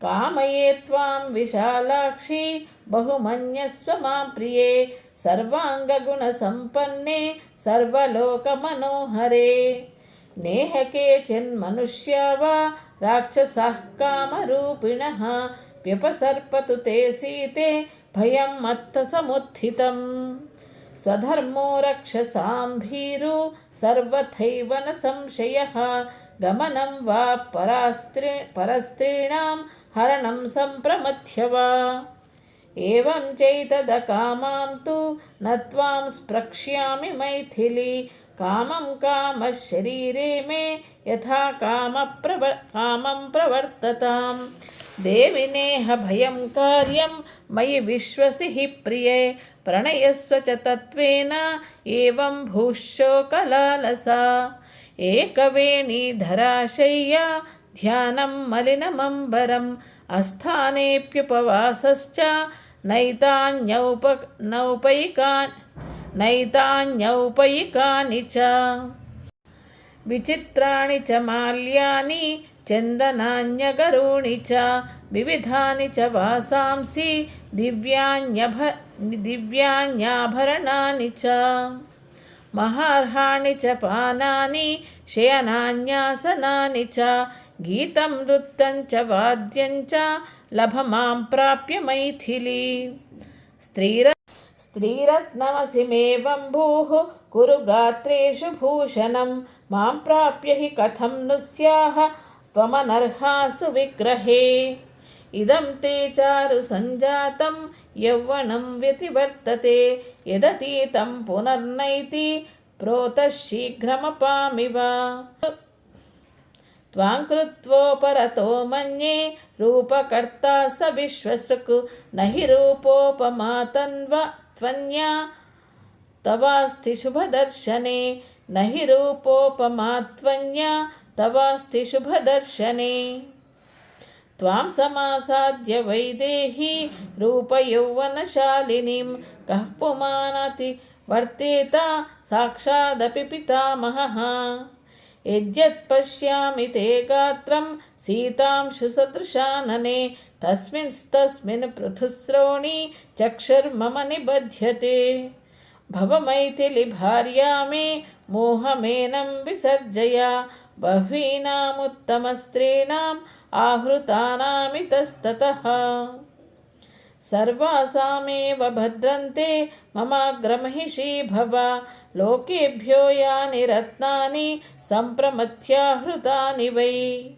कामये त्वां विशालाक्षि बहुमन्यस्व मां प्रिये सर्वाङ्गगुणसम्पन्ने सर्वलोकमनोहरे नेह केचिन्मनुष्या वा राक्षसाः कामरूपिणः व्यपसर्पतु ते सीते भयं मत्तसमुत्थितम् स्वधर्मो रक्षसां भीरु सर्वथैव न संशयः गमनं वा परस्त्रीणां हरणं सम्प्रमथ्य वा एवं चैतदकामां तु न त्वां स्प्रक्ष्यामि मैथिली कामं कामः शरीरे मे यथा कामं प्रवर्तताम् देवि नेह भयं कार्यं मयि विश्वसि हि प्रिये प्रणयस्व च तत्त्वेन एवं भूशोकलालसा एकवेणीधराशय्या ध्यानं मलिनमम्बरम् अस्थानेऽप्युपवासश्च नैतान्यौपयिकानि च विचित्राणि च माल्यानि चन्दनान्यगरूणि च विविधानि च वासांसि दिव्यान्याभरणानि च महार्हाणि च पानानि शयनान्यासनानि च गीतं नृत्यं च वाद्यं च लभ मां प्राप्य मैथिली स्त्रीरत्नमसि मे बन्धुः कुरु गात्रेषु भूषणं मां प्राप्य हि कथं नु स्याः त्वमनर्हासु विग्रहे इदं ते चारु सञ्जातं यौवनं व्यतिवर्तते यदतीतं पुनर्नैति प्रोतः शीघ्रमपामिव त्वां कृत्वोपरतो मन्ये रूपकर्ता स विश्वसृक् न हि रूपोपमा त्वन्या तवास्ति शुभदर्शने न हि रूपोपमा त्वन्या तवास्ति शुभदर्शने त्वां समासाद्य वैदेही रूपयौवनशालिनीं कः पुमानाति वर्तेत साक्षादपि पितामहः यद्यत् पश्यामि ते गात्रं सीतांशु सदृशानने तस्मिन् पृथुस्रोणी चक्षुर्मम निबध्यते भव मैथिली भार्या मे मोहमेनं विसर्जय बह्वीनामुत्तमस्त्रीणाम् आहृतानामितस्ततः सर्वासामेव भद्रन्ते ममाग्रमहिषी भव। लोकेभ्यो यानि रत्नानि सम्प्रमथ्याहृतानि वै।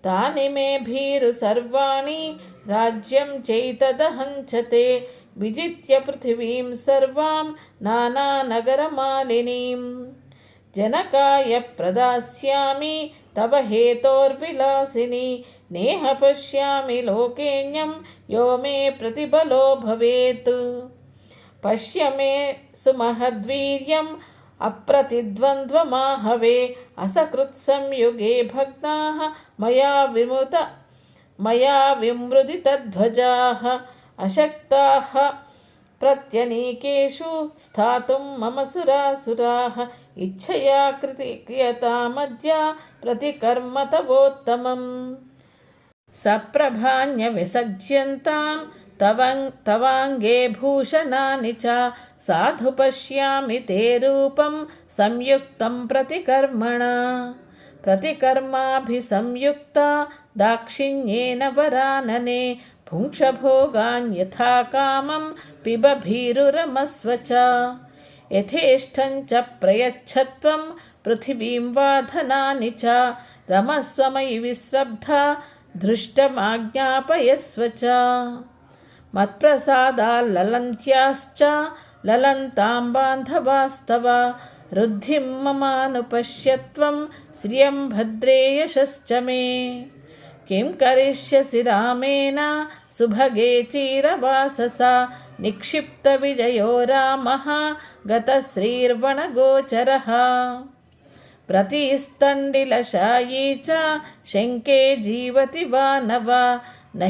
तानि मे भीरु सर्वाणि राज्यं चैतदहञ्चते। विजित्य पृथिवीं सर्वां नानानगरमालिनीं। जनकाय प्रदास्यामि तव हेतोर्विलासिनी। नेह पश्यामि लोकेऽन्यं यो मे प्रतिबलो भवेत्। पश्य मे सुमहद्वीर्यम् अप्रतिद्वन्द्वमाहवे। असकृत्संयुगे भग्नाः मया विमृदितध्वजाः। अशक्ताः प्रत्यनीकेषु स्थातुं मम सुरासुराः। इच्छया क्रियतामद्य प्रतिकर्म तवोत्तमम्। सप्रभान्यविसज्यन्तां तवाङ्गे भूषणानि च। साधु पश्यामि ते रूपं संयुक्तं प्रतिकर्मणा। प्रतिकर्माभिसंयुक्ता दाक्षिण्येन वरानने। भुङ्क्ष भोगान्यथा कामं पिब भीरुरमस्व च। यथेष्टं च प्रयच्छत्वं पृथिवीं वा धनानि च। रमस्व मयि विश्रब्धा धृष्टमाज्ञापयस्व च। मत्प्रसादाल्ललन्त्याश्च ललन्तां बान्धवास्तव। रुद्धिं ममानुपश्यत्वं श्रियं भद्रे यशश्च मे। किं करिष्यसि रामेण सुभगे चिरवाससा। निक्षिप्तविजयो रामः गतश्रीर्वणगोचरः। प्रतिस्तण्डिलशायी च शङ्के जीवति वा न वा। न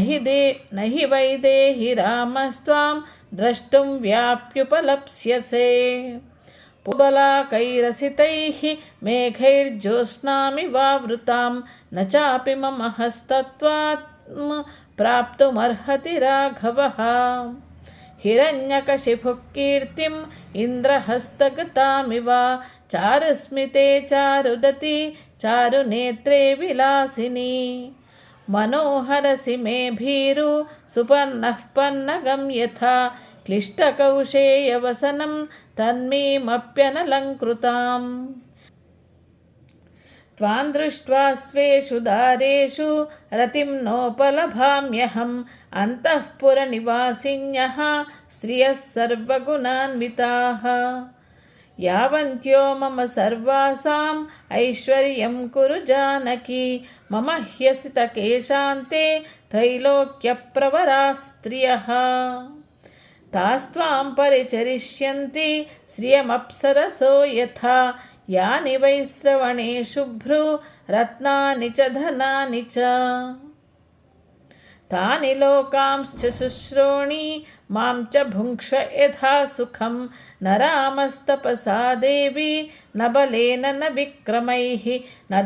हि वैदेहि रामस्त्वां द्रष्टुं व्याप्युपलप्स्यसे। पुबलाकैरसितैः मेघैर्ज्योत्स्नामिवावृतां। न चापि मम हस्तत्वात् प्राप्तुमर्हति राघवः। हिरण्यकशिपुः कीर्तिम् इन्द्रहस्तगतामिव। चारुस्मिते चारुदती चारुनेत्रे विलासिनी। मनोहरसि मे भीरु सुपर्णः पन्नगं यथा। क्लिष्टकौशेयवसनं तन्मीमप्यनलङ्कृताम्। त्वां दृष्ट्वा स्वेषु दारेषु रतिं नोपलभाम्यहम्। अन्तःपुरनिवासिन्यः स्त्रियः सर्वगुणान्विताः। यावन्त्यो मम सर्वासाम् ऐश्वर्यं कुरु जानकी। मम ह्यसितकेशान्ते त्रैलोक्यप्रवराः स्त्रियः। तास्त्वां परिचरिष्यन्ति श्रियमप्सरसो यथा। यानि वै श्रवणे शुभ्रू रत्नानि च धनानि च। तानि लोकांश्च शुश्रोणि मां च भुङ्क्ष यथा सुखं। न रामस्तपसा देवी न बलेन न विक्रमैः। न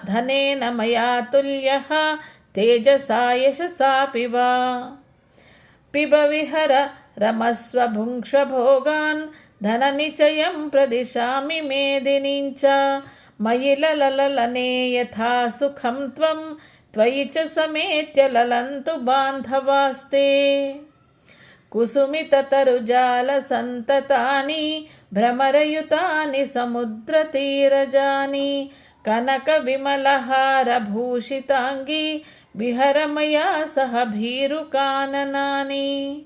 धनेन मया तुल्यः तेजसा यशसापि वा। पिब विहर रमस्व भुङ्क्ष भोगान्। धननिचयं प्रदिशामि मेदिनीं च। मयि लललने यथा सुखं त्वं। त्वयि च समेत्य ललन्तु बान्धवास्ते। कुसुमिततरुजालसन्ततानि भ्रमरयुतानि समुद्रतीरजानि। कनकविमलहारभूषिताङ्गी विहर मया सह भीरुकाननानि।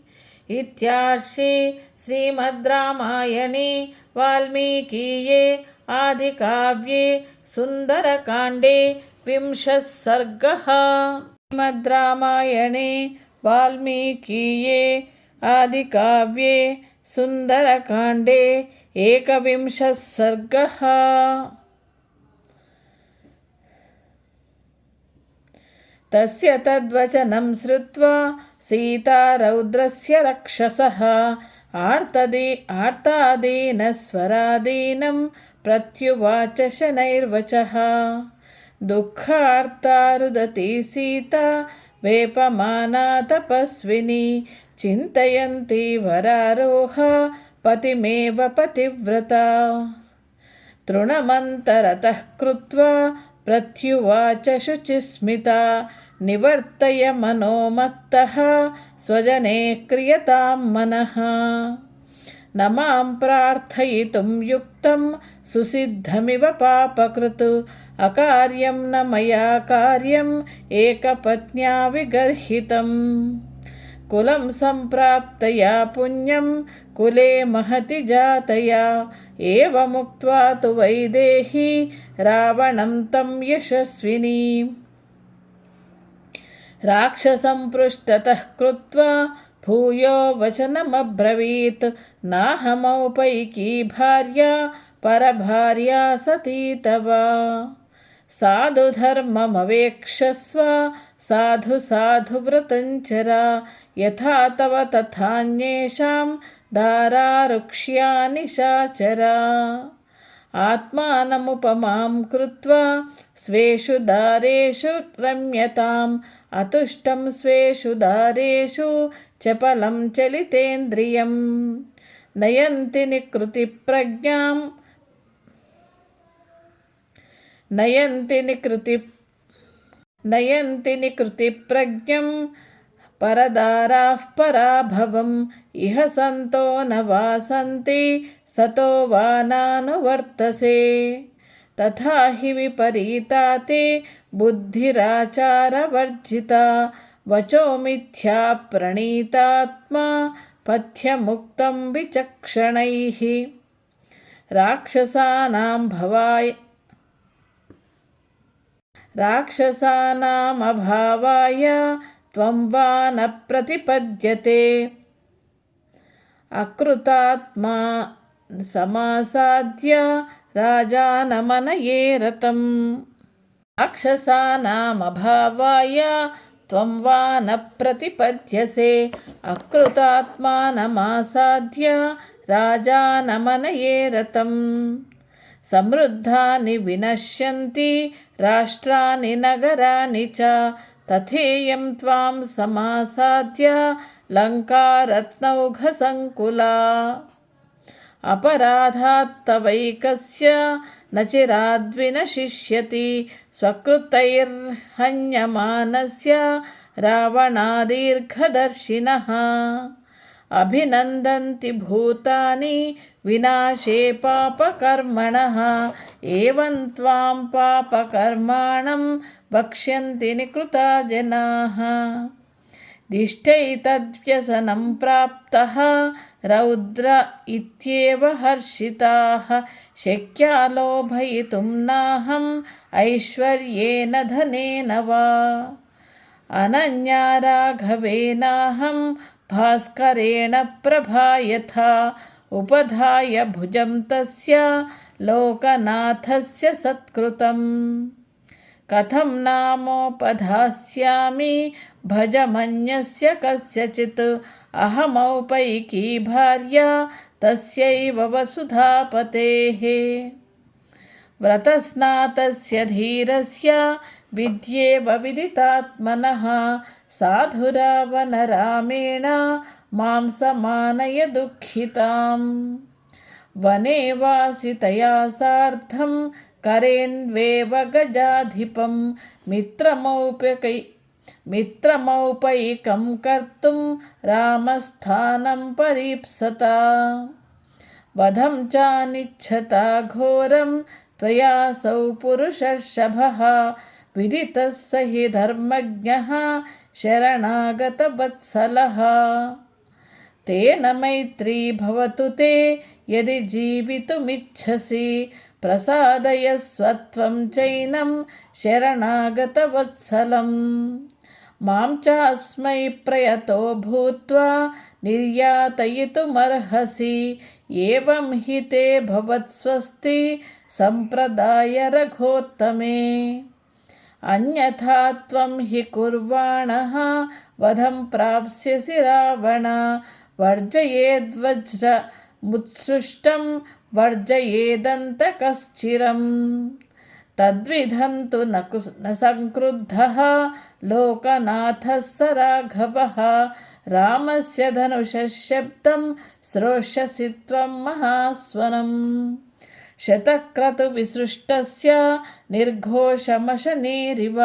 इत्यार्षे श्रीमद् रामायणे वाल्मीकीये आदिकाव्ये सुन्दरकाण्डे 20 सर्गः। श्रीमद् रामायणे वाल्मीकीये आदिकाव्ये सुन्दरकाण्डे 21 सर्गः। तस्य तद्वचनं श्रुत्वा सीता रौद्रस्य रक्षसः। आर्तादीनस्वरादीनं प्रत्युवाच शनैर्वचः। दुःखार्ता रुदती सीता वेपमाना तपस्विनी। चिन्तयन्ती वरारोह पतिमेव पतिव्रता। तृणमन्तरतः कृत्वा प्रत्युवाच शुचिस्मिता। निवर्तय मनोमत्तः स्वजने क्रियतां मनः। न मां प्रार्थयितुं युक्तं सुसिद्धमिव पापकृत् अकार्यं न मया कार्यम् एकपत्न्या विगर्हितम्। कुलं सम्प्राप्तया पुण्यं कुले महति जातया एवमुक्त्वा तु वैदेही रावणं तं यशस्विनी राक्षसं पृष्ठतः कृत्वा भूयो वचनमब्रवीत् नाहमौपैकी भार्या परभार्या सती तव। साधुधर्ममवेक्षस्व साधु साधुव्रतञ्चरा यथा तव तथान्येषां दारारुक्ष्या निशाचरा। आत्मानमुपमां कृत्वा स्वेषु दारेषु रम्यताम् अतुष्टं स्वेषु दारेषु चपलं चलितेन्द्रियं नयन्ति निकृतिप्रज्ञं परदाराः पराभवम् इह सन्तो न वासन्ति सतो वा नानुवर्तसे। तथा हि विपरीता ते बुद्धिराचारवर्जिता वचो मिथ्या प्रणीतात्मा पथ्यमुक्तं विचक्षणैः। राक्षसानामभावाय त्वं वा न प्रतिपद्यते अकृतात्मा समासाद्य राजानमनये रतम्। राक्षसानामभावाय त्वं वा न प्रतिपद्यसे अकृतात्मानमासाद्य राजानमनये रतम्। समृद्धानि विनश्यन्ति राष्ट्राणि नगराणि च तथेयं त्वां समासाद्य लङ्का रत्नौघसङ्कुला। अपराधात्तवैकस्य न चिराद्विनशिष्यति स्वकृतैर्हन्यमानस्य रावणादीर्घदर्शिनः। अभिनन्दन्ति भूतानि विनाशे पापकर्मणः एवं त्वां पापकर्माणं वक्ष्यन्ति निकृता जनाः। दिष्टैतद्व्यसनं प्राप्तः रौद्र इत्येव हर्षिताः शक्या लोभयितुं नाहम् ऐश्वर्येण धनेन वा। अनन्या राघवेनाहं भास्करेण प्रभा यथा उपधाय भुजं तस्य लोकनाथस्य सत्कृतम्। कथं नामोपधास्यामि भजमन्यस्य कस्यचित् अहमौपैकी भार्या तस्यैव वसुधापतेः। व्रतस्नातस्य धीरस्य विद्येव विदितात्मनः साधुरावणरामेण मां समानय दुःखिताम्। वने वासितया सार्धं करेन्वेव गजाधिपं मित्रमौपैकं कर्तुं रामस्थानं परीप्सता। वधं चानिच्छता घोरं त्वयासौ पुरुषर्षभः विदितः स हि धर्मज्ञः शरणागतवत्सलः। तेन मैत्री भवतु ते यदि जीवितुमिच्छसि प्रसादयस्वत्वं चैनं शरणागतवत्सलम्। मां चास्मै प्रयतो भूत्वा निर्यातयितुमर्हसि एवं हि ते भवत्स्वस्ति सम्प्रदाय रघोत्तमे। अन्यथा त्वं हि कुर्वाणः वधं प्राप्स्यसि रावण। वर्जयेद्वज्रमुत्सृष्टं वर्जयेदन्तकश्चिरम्। तद्विधं तु न संक्रुद्धः लोकनाथः स राघवः रामस्य धनुषः शब्दं श्रोष्यसि त्वं महास्वनम्। शतक्रतुविसृष्टस्य निर्घोषमशनेरिव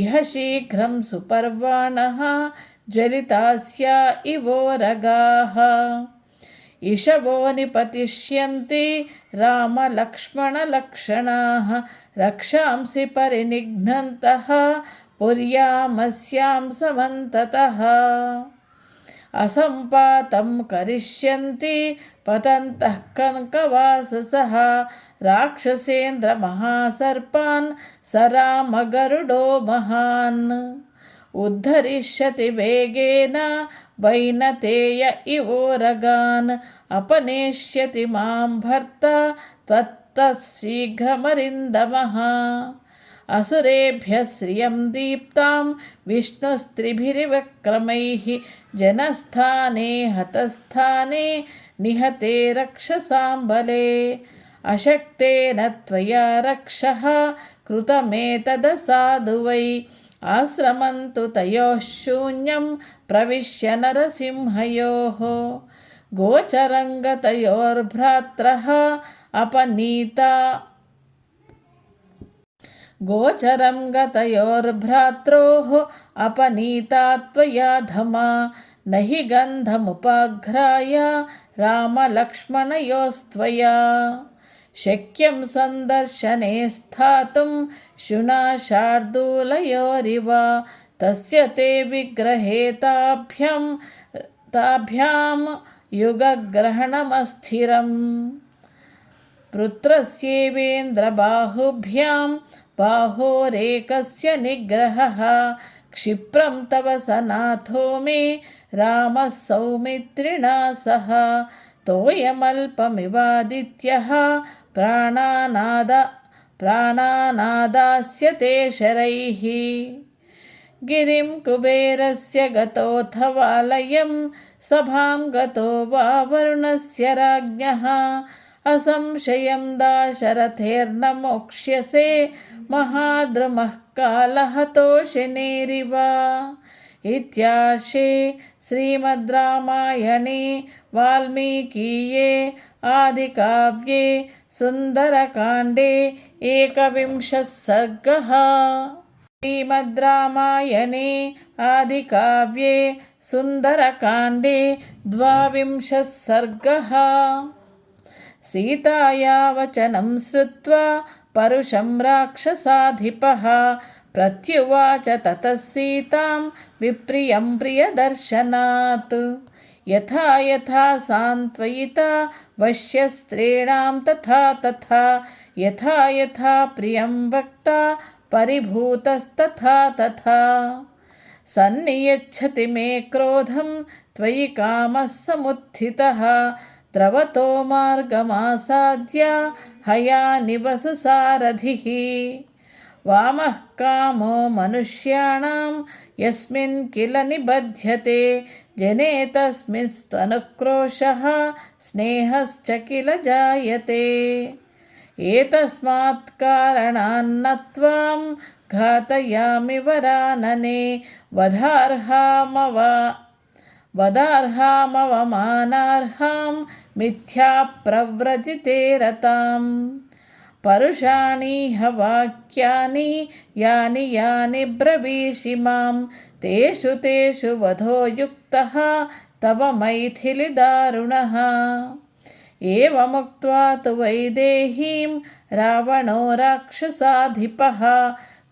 इह शीघ्रं सुपर्वाणः ज्वलितास्या इवोरगाः इषवो निपतिष्यन्ति रामलक्ष्मणलक्षणाः रक्षांसि परिनिघ्नन्तः पुर्यामस्यां समन्ततः असम्पातं करिष्यन्ति पतन्तः कनकवाससः राक्षसेन्द्रमहासर्पान् स रामगरुडो महान् उद्धरिष्यति वेगेन वैनतेय इवोरगान् अपनेष्यति मां भर्ता त्वत्तच्छीघ्रमरिन्दमः असुरेभ्यः श्रियं दीप्तां विष्णुस्त्रिभिर्विक्रमैः जनस्थाने हतस्थाने निहते रक्षसाम्बले अशक्तेन त्वया रक्षः कृतमेतदसाधु वै आश्रमन्तु तयोः शून्यं प्रविश्य नरसिंहयोः गोचरङ्गतयोर्भ्रात्रः अपनीता गोचरं गतयोर्भ्रात्रोः अपनीता त्वया धमा न हि गन्धमुपाघ्राय रामलक्ष्मणयोस्त्वया शक्यं सन्दर्शने स्थातुं शुना शार्दूलयोरिव तस्य ते विग्रहे ताभ्यां युगग्रहणमस्थिरम् पुत्रस्येवेन्द्रबाहुभ्यां बाहोरेकस्य निग्रहः क्षिप्रं तव सनाथो मे रामः सौमित्रिणा सह तोयमल्पमिवादित्यः प्राणानादास्यते शरैः गिरिं कुबेरस्य गतोऽथ वालयं सभां गतो वा वरुणस्य राज्ञः असंशयं दाशरथेर्न मोक्ष्यसे महाद्रुमः कालहतोषिणेरिव इत्यार्षे श्रीमद् रामायणे वाल्मीकीये आदिकाव्ये सुन्दरकाण्डे एकविंशः सर्गः। श्रीमद् रामायणे आदिकाव्ये सुन्दरकाण्डे 22 सर्गः। सीताया वचनं श्रुत्वा परुषं राक्षसाधिपः प्रत्युवाच ततः सीतां विप्रियं प्रियदर्शनात् यथा यथा सान्त्वयिता वश्यस्त्रीणां तथा तथा यथा यथा प्रियं वक्ता परिभूतस्तथा तथा सन्नियच्छति मे क्रोधं त्वयि कामः समुत्थितः द्रवतो मार्गमासाद्य हयानिवसु सारथिः वामः कामो मनुष्याणां यस्मिन् किल निबध्यते जने तस्मिंस्तनुक्रोशः स्नेहश्च किल जायते एतस्मात् कारणान्न त्वां घातयामि वरानने वदार्हामवमानार्हां मिथ्या प्रव्रजिते रतां परुषाणीह वाक्यानि यानि यानि ब्रवीषि मां तेषु तेषु वधो युक्तः तव मैथिलिदारुणः एवमुक्त्वा तु वैदेहीं रावणो राक्षसाधिपः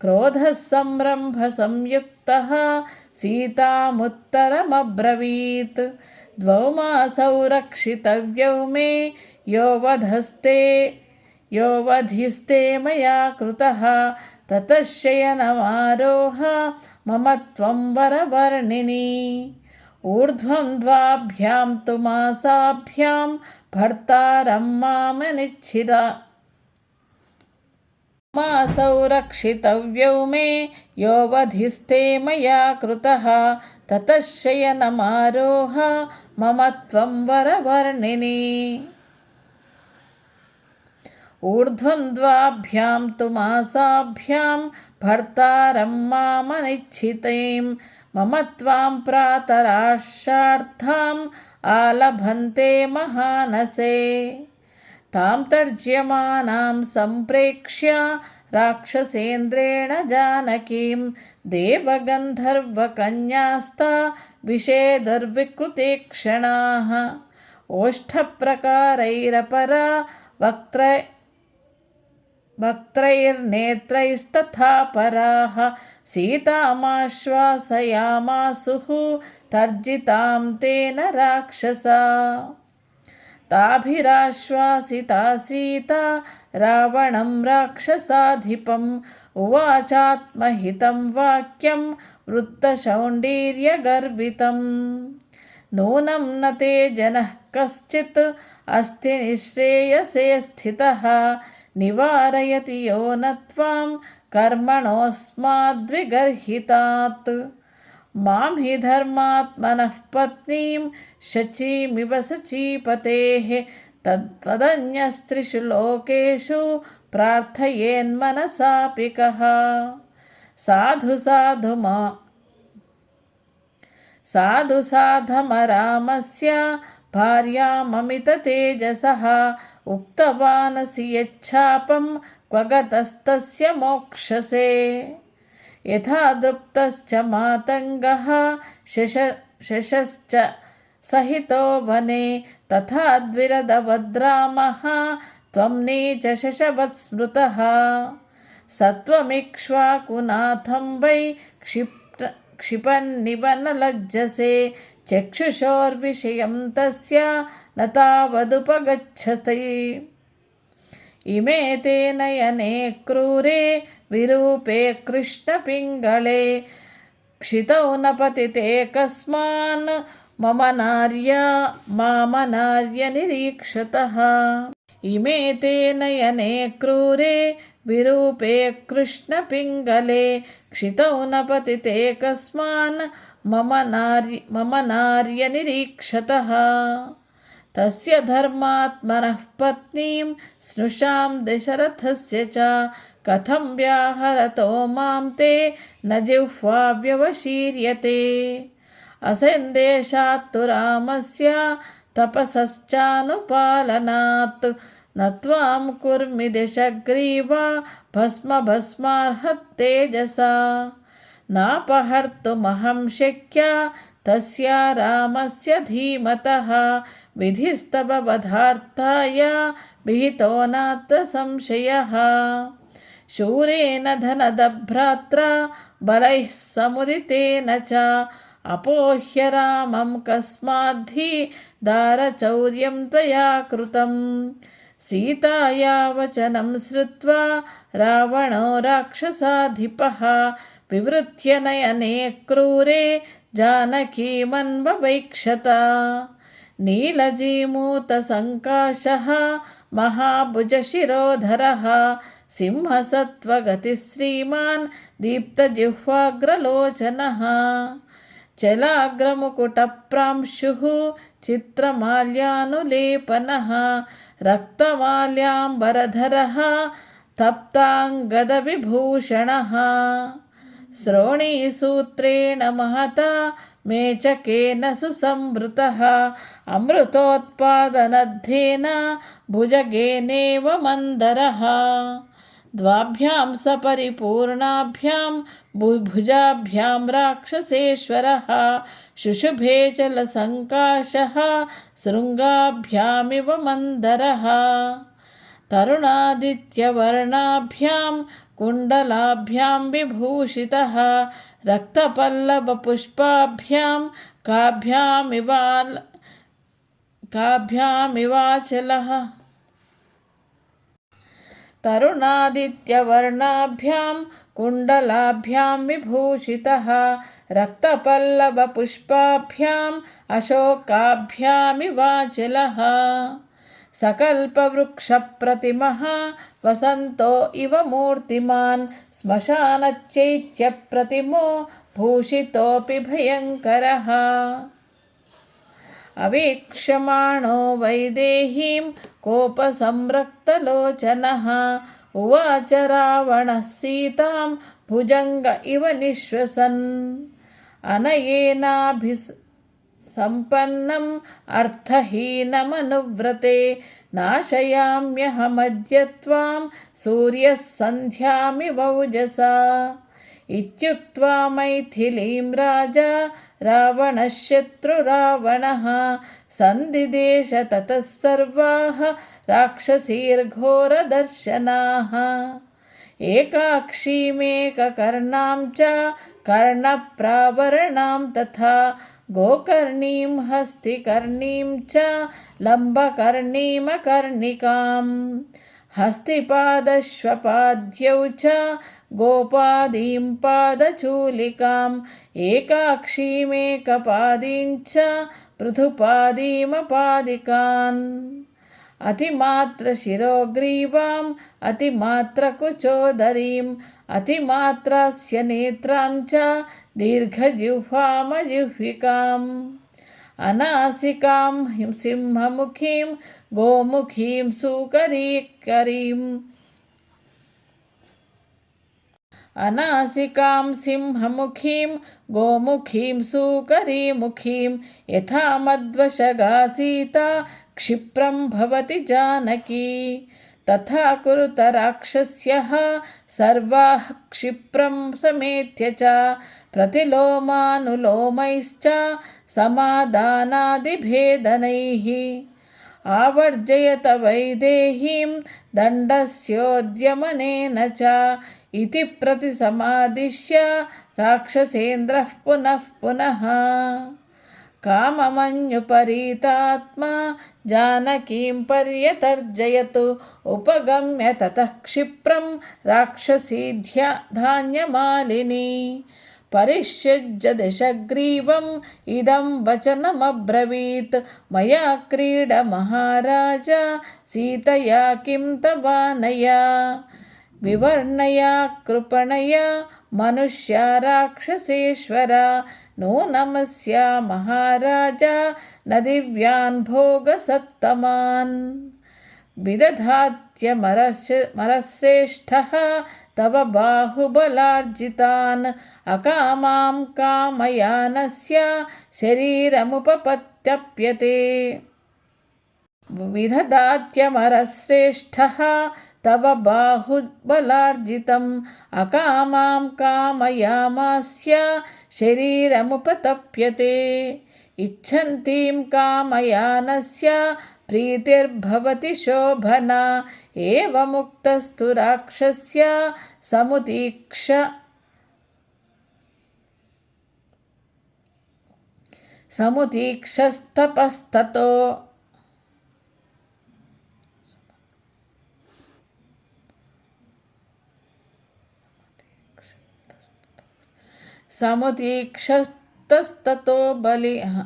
क्रोधः संरम्भसंयुक्तः सीतामुत्तरमब्रवीत् द्वौ मासौ रक्षितव्यौ मे यो वधिस्ते मया कृतः ततः शयनमारोह मम त्वं वरवर्णिनि ऊर्ध्वं द्वाभ्यां तु मासाभ्यां भर्तारं मामनिच्छिदा मासौ रक्षितव्यौ मे यो वधिस्ते मया कृतः ततः शयनमारोह मम त्वं वरवर्णिनि ऊर्ध्वं द्वाभ्यां तु मासाभ्यां भर्तारं मामनिच्छितीं मम त्वां प्रातराशार्थाम् आलभन्ते महानसे तां तर्ज्यमानां सम्प्रेक्ष्य राक्षसेन्द्रेण जानकीं देवगन्धर्वकन्यास्ता विषेदुर्विकृतेक्षणाः ओष्ठप्रकारैरपरा वक्त्रैर्नेत्रैस्तथा पराः सीतामाश्वासयामासुः तर्जितां तेन राक्षसा ताभिराश्वासिता सीता रावणं राक्षसाधिपम् उवाचात्महितं वाक्यं वृत्तशौण्डीर्यगर्वितं नूनं न ते जनः कश्चित् अस्ति निःश्रेयसे स्थितः निवारयति यो न त्वां कर्मणोऽस्माद्विगर्हितात् मां हि धर्मात्मनः पत्नीं शचीमिव सचीपतेः तदन्यस्त्रिषु लोकेषु प्रार्थयेन्मनसापि कः साधु साधमरामस्य भार्याममिततेजसः उक्तवानसि यच्छापं क्व गतस्तस्य मोक्षसे यथा दृप्तश्च मातङ्गः शशश्च सहितो वने तथा द्विरदवद्रामः त्वं नीच शशवत्स्मृतः सत्वमिक्ष्वाकुनाथं वै क्षिपन्निव न लज्जसे चक्षुषोर्विषयं तस्य न तावदुपगच्छति इमे ते नयने क्रूरे विरूपे कृष्णपिङ्गळे क्षितौ न पतिते कस्मान् मामनार्यनिरीक्षतः इमे ते नयने क्रूरे विरूपे कृष्णपिङ्गले क्षितौ न पतिते कस्मान् मम नार्यनिरीक्षतः तस्य धर्मात्मनः पत्नीं स्नुषां दशरथस्य च कथं व्याहरतो मां ते न जिह्वा व्यवशीर्यते असन्देशात्तु रामस्य तपसश्चानुपालनात् न त्वां कुर्मि दशग्रीवा भस्मार्हत्तेजसा नापहर्तुमहं शक्या तस्या रामस्य धीमतः विधिस्तव वधार्थाय विहितो नात्र संशयः शूरेण धनदभ्रात्रा बलैः समुदितेन च अपोह्य रामं कस्माद्धि दारचौर्यं त्वया कृतं सीताया वचनं श्रुत्वा रावणो राक्षसाधिपः विवृत्य नयने क्रूरे जानकीमन्ववैक्षत नीलजीमूतसङ्काशः महाभुजशिरोधरः सिंहसत्त्वगतिश्रीमान् दीप्तजिह्वाग्रलोचनः चलाग्रमुकुटप्रांशुः चित्रमाल्यानुलेपनः रक्तमाल्याम्बरधरः तप्ताङ्गदविभूषणः श्रोणीसूत्रेण महता मेचकेन सुसंवृतः अमृतोत्पादनद्धेन भुजगेनेव मन्दरः द्वाभ्यां सपरिपूर्णाभ्यां भुजाभ्यां राक्षसेश्वरः शुशुभे चलसङ्काशः शृङ्गाभ्यामिव मन्दरः तरुणादित्यवर्णाभ्यां कुण्डलाभ्यां विभूषितः रक्तपल्लवपुष्पाभ्यां काभ्यामिवाचलः तरुणादित्यवर्णाभ्यां कुण्डलाभ्यां विभूषितः रक्तपल्लवपुष्पाभ्याम् अशोकाभ्यामिवाचलः सकल्पवृक्षप्रतिमः वसन्तो इव मूर्तिमान् श्मशानचैत्यप्रतिमो भूषितोऽपि भयङ्करः अवीक्षमाणो वैदेहीं कोपसंरक्तलोचनः उवाच रावणः सीतां भुजङ्ग इव निःश्वसन् सम्पन्नम् अर्थहीनमनुव्रते नाशयाम्यहमद्य त्वां सूर्यः सन्ध्यामिवौजसा इत्युक्त्वा मैथिलीं राजा रावणः शत्रुरावणः सन्दिदेश ततः सर्वाः राक्षसीर्घोरदर्शनाः एकाक्षीमेककर्णां च कर्णप्रावरणां तथा गोकर्णीं हस्तिकर्णीं च लम्बकर्णीमकर्णिकाम् हस्तिपादश्वपाद्यौ च गोपादीं पादचूलिकाम् एकाक्षीमेकपादीं च पृथुपादीमपादिकान् अतिमात्रशिरोग्रीवाम् अतिमात्रकुचोदरीम् अतिमात्रास्य नेत्रां च दीर्घजिह्वामजिह्विकाम् अनासिकां सिंहमुखीं गोमुखीं सूकरीकरीम् अनासिकां सिंहमुखीं गोमुखीं सूकरीमुखीं यथा मद्वशगा सीता क्षिप्रं भवति जानकी तथा कुरुत राक्षस्यः सर्वाः क्षिप्रं समेत्य च प्रतिलोमानुलोमैश्च समादानादिभेदनैः आवर्जयत वैदेहीं दण्डस्योद्यमनेन च इति प्रतिसमादिश्य राक्षसेन्द्रः पुनः पुनः काममन्युपरीतात्मा जानकीं पर्यतर्जयतु उपगम्य ततः क्षिप्रं राक्षसी धान्यमालिनी परिष्युज्य दशग्रीवम् इदं वचनमब्रवीत् मया क्रीड महाराज सीतया किं तवानया विवर्णया कृपणया मनुष्या राक्षसेश्वरा नूनमस्या महाराजा न दिव्यान् भोगसत्तमान् विदधात्यमरश्रेष्ठः तव बाहुबलार्जितान् अकामां कामयानस्य शरीरमुपपत्यप्यते विदधात्यमरश्रेष्ठः तव बाहुबलार्जितम् अकामां कामयामास्य शरीरमुपतप्यते इच्छन्तीं कामयानस्य प्रीतिर्भवति शोभना एवमुक्तस्तु राक्षस्य समुतीक्षस्तपस्ततो समुतीक्षस्ततो बलिः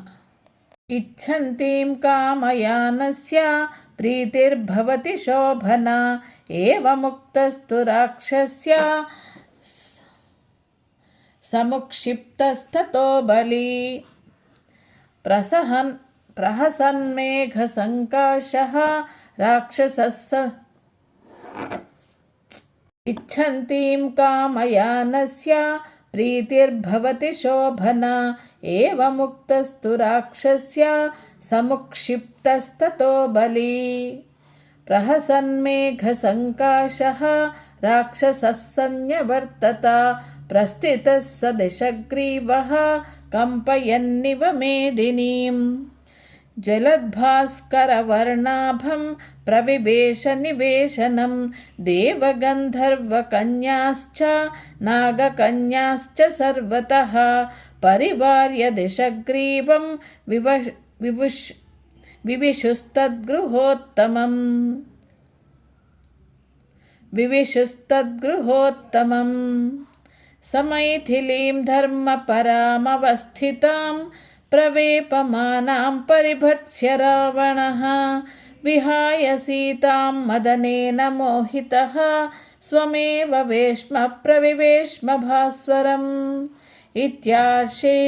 इच्छन्तीं कामयानस्य प्रीतिर्भवति शोभना एवमुक्तस्तु राक्षस्य समुक्षिप्तस्ततो बली प्रहसन्मेघसङ्काशः राक्षसः इच्छन्तीं कामयानस्य प्रीतिर्भवति शोभना एवमुक्तस्तु राक्षस्य समुक्षिप्तस्ततो बली प्रहसन्मेघसङ्काशः राक्षसः संन्यवर्तत प्रस्थितः स दशग्रीवः कम्पयन्निव मेदिनीम् ज्वलद्भास्करवर्णाभं प्रविवेश निवेशनं देवगन्धर्वकन्याश्च नागकन्याश्च सर्वतः परिवार्य दशग्रीवं विविशुस्तद्गृहोत्तमम् समैथिलीं धर्मपरामवस्थितां प्रवेपमानां परिभर्त्स्य रावणः विहाय सीतां मदनेन मोहितः स्वमेव वेश्म प्रविवेश्म भास्वरम् इत्यार्षे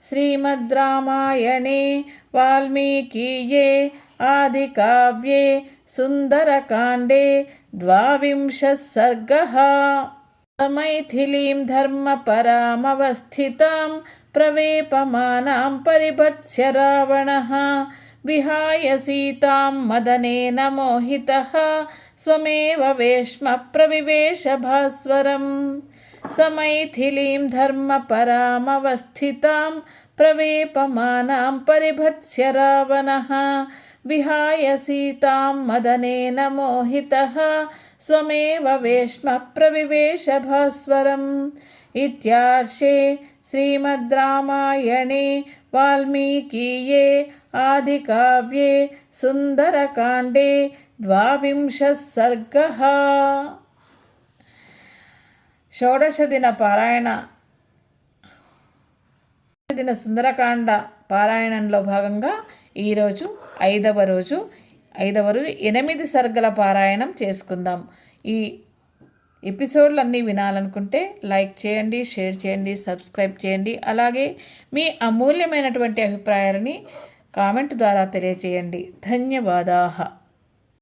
श्रीमद् रामायणे वाल्मीकीये आदिकाव्ये सुन्दरकाण्डे 22 सर्गः। मैथिलीं धर्मपरामवस्थितां ప్రవేపమానాం పరిభత్స్య రావణః విహాయ సీతాం మదనేన మోహితః స్వమేవ వేష్మ ప్రవివేశ భాస్వరం సమైథిలీం ధర్మపరామవస్థితాం ప్రవేపమానాం పరిభత్స్య రావణః విహాయ సీతాం మదనేన మోహితః స్వమేవ వేష్మ ప్రవివేశ భాస్వరం ఇత్యార్షే శ్రీమద్ రామాయణే వాల్మీకీయే ఆదికావ్యే సుందరకాండే 12వ సర్గః. షోడశ దిన సుందరకాండ పారాయణంలో భాగంగా ఈరోజు ఐదవ రోజు 8 సర్గల పారాయణం చేసుకుందాం. ఈ ఎపిసోడ్లన్నీ వినాలనుకుంటే లైక్ చేయండి, షేర్ చేయండి, సబ్స్క్రైబ్ చేయండి. అలాగే మీ అమూల్యమైనటువంటి అభిప్రాయాలని కామెంట్ ద్వారా తెలియచేయండి. ధన్యవాదాः.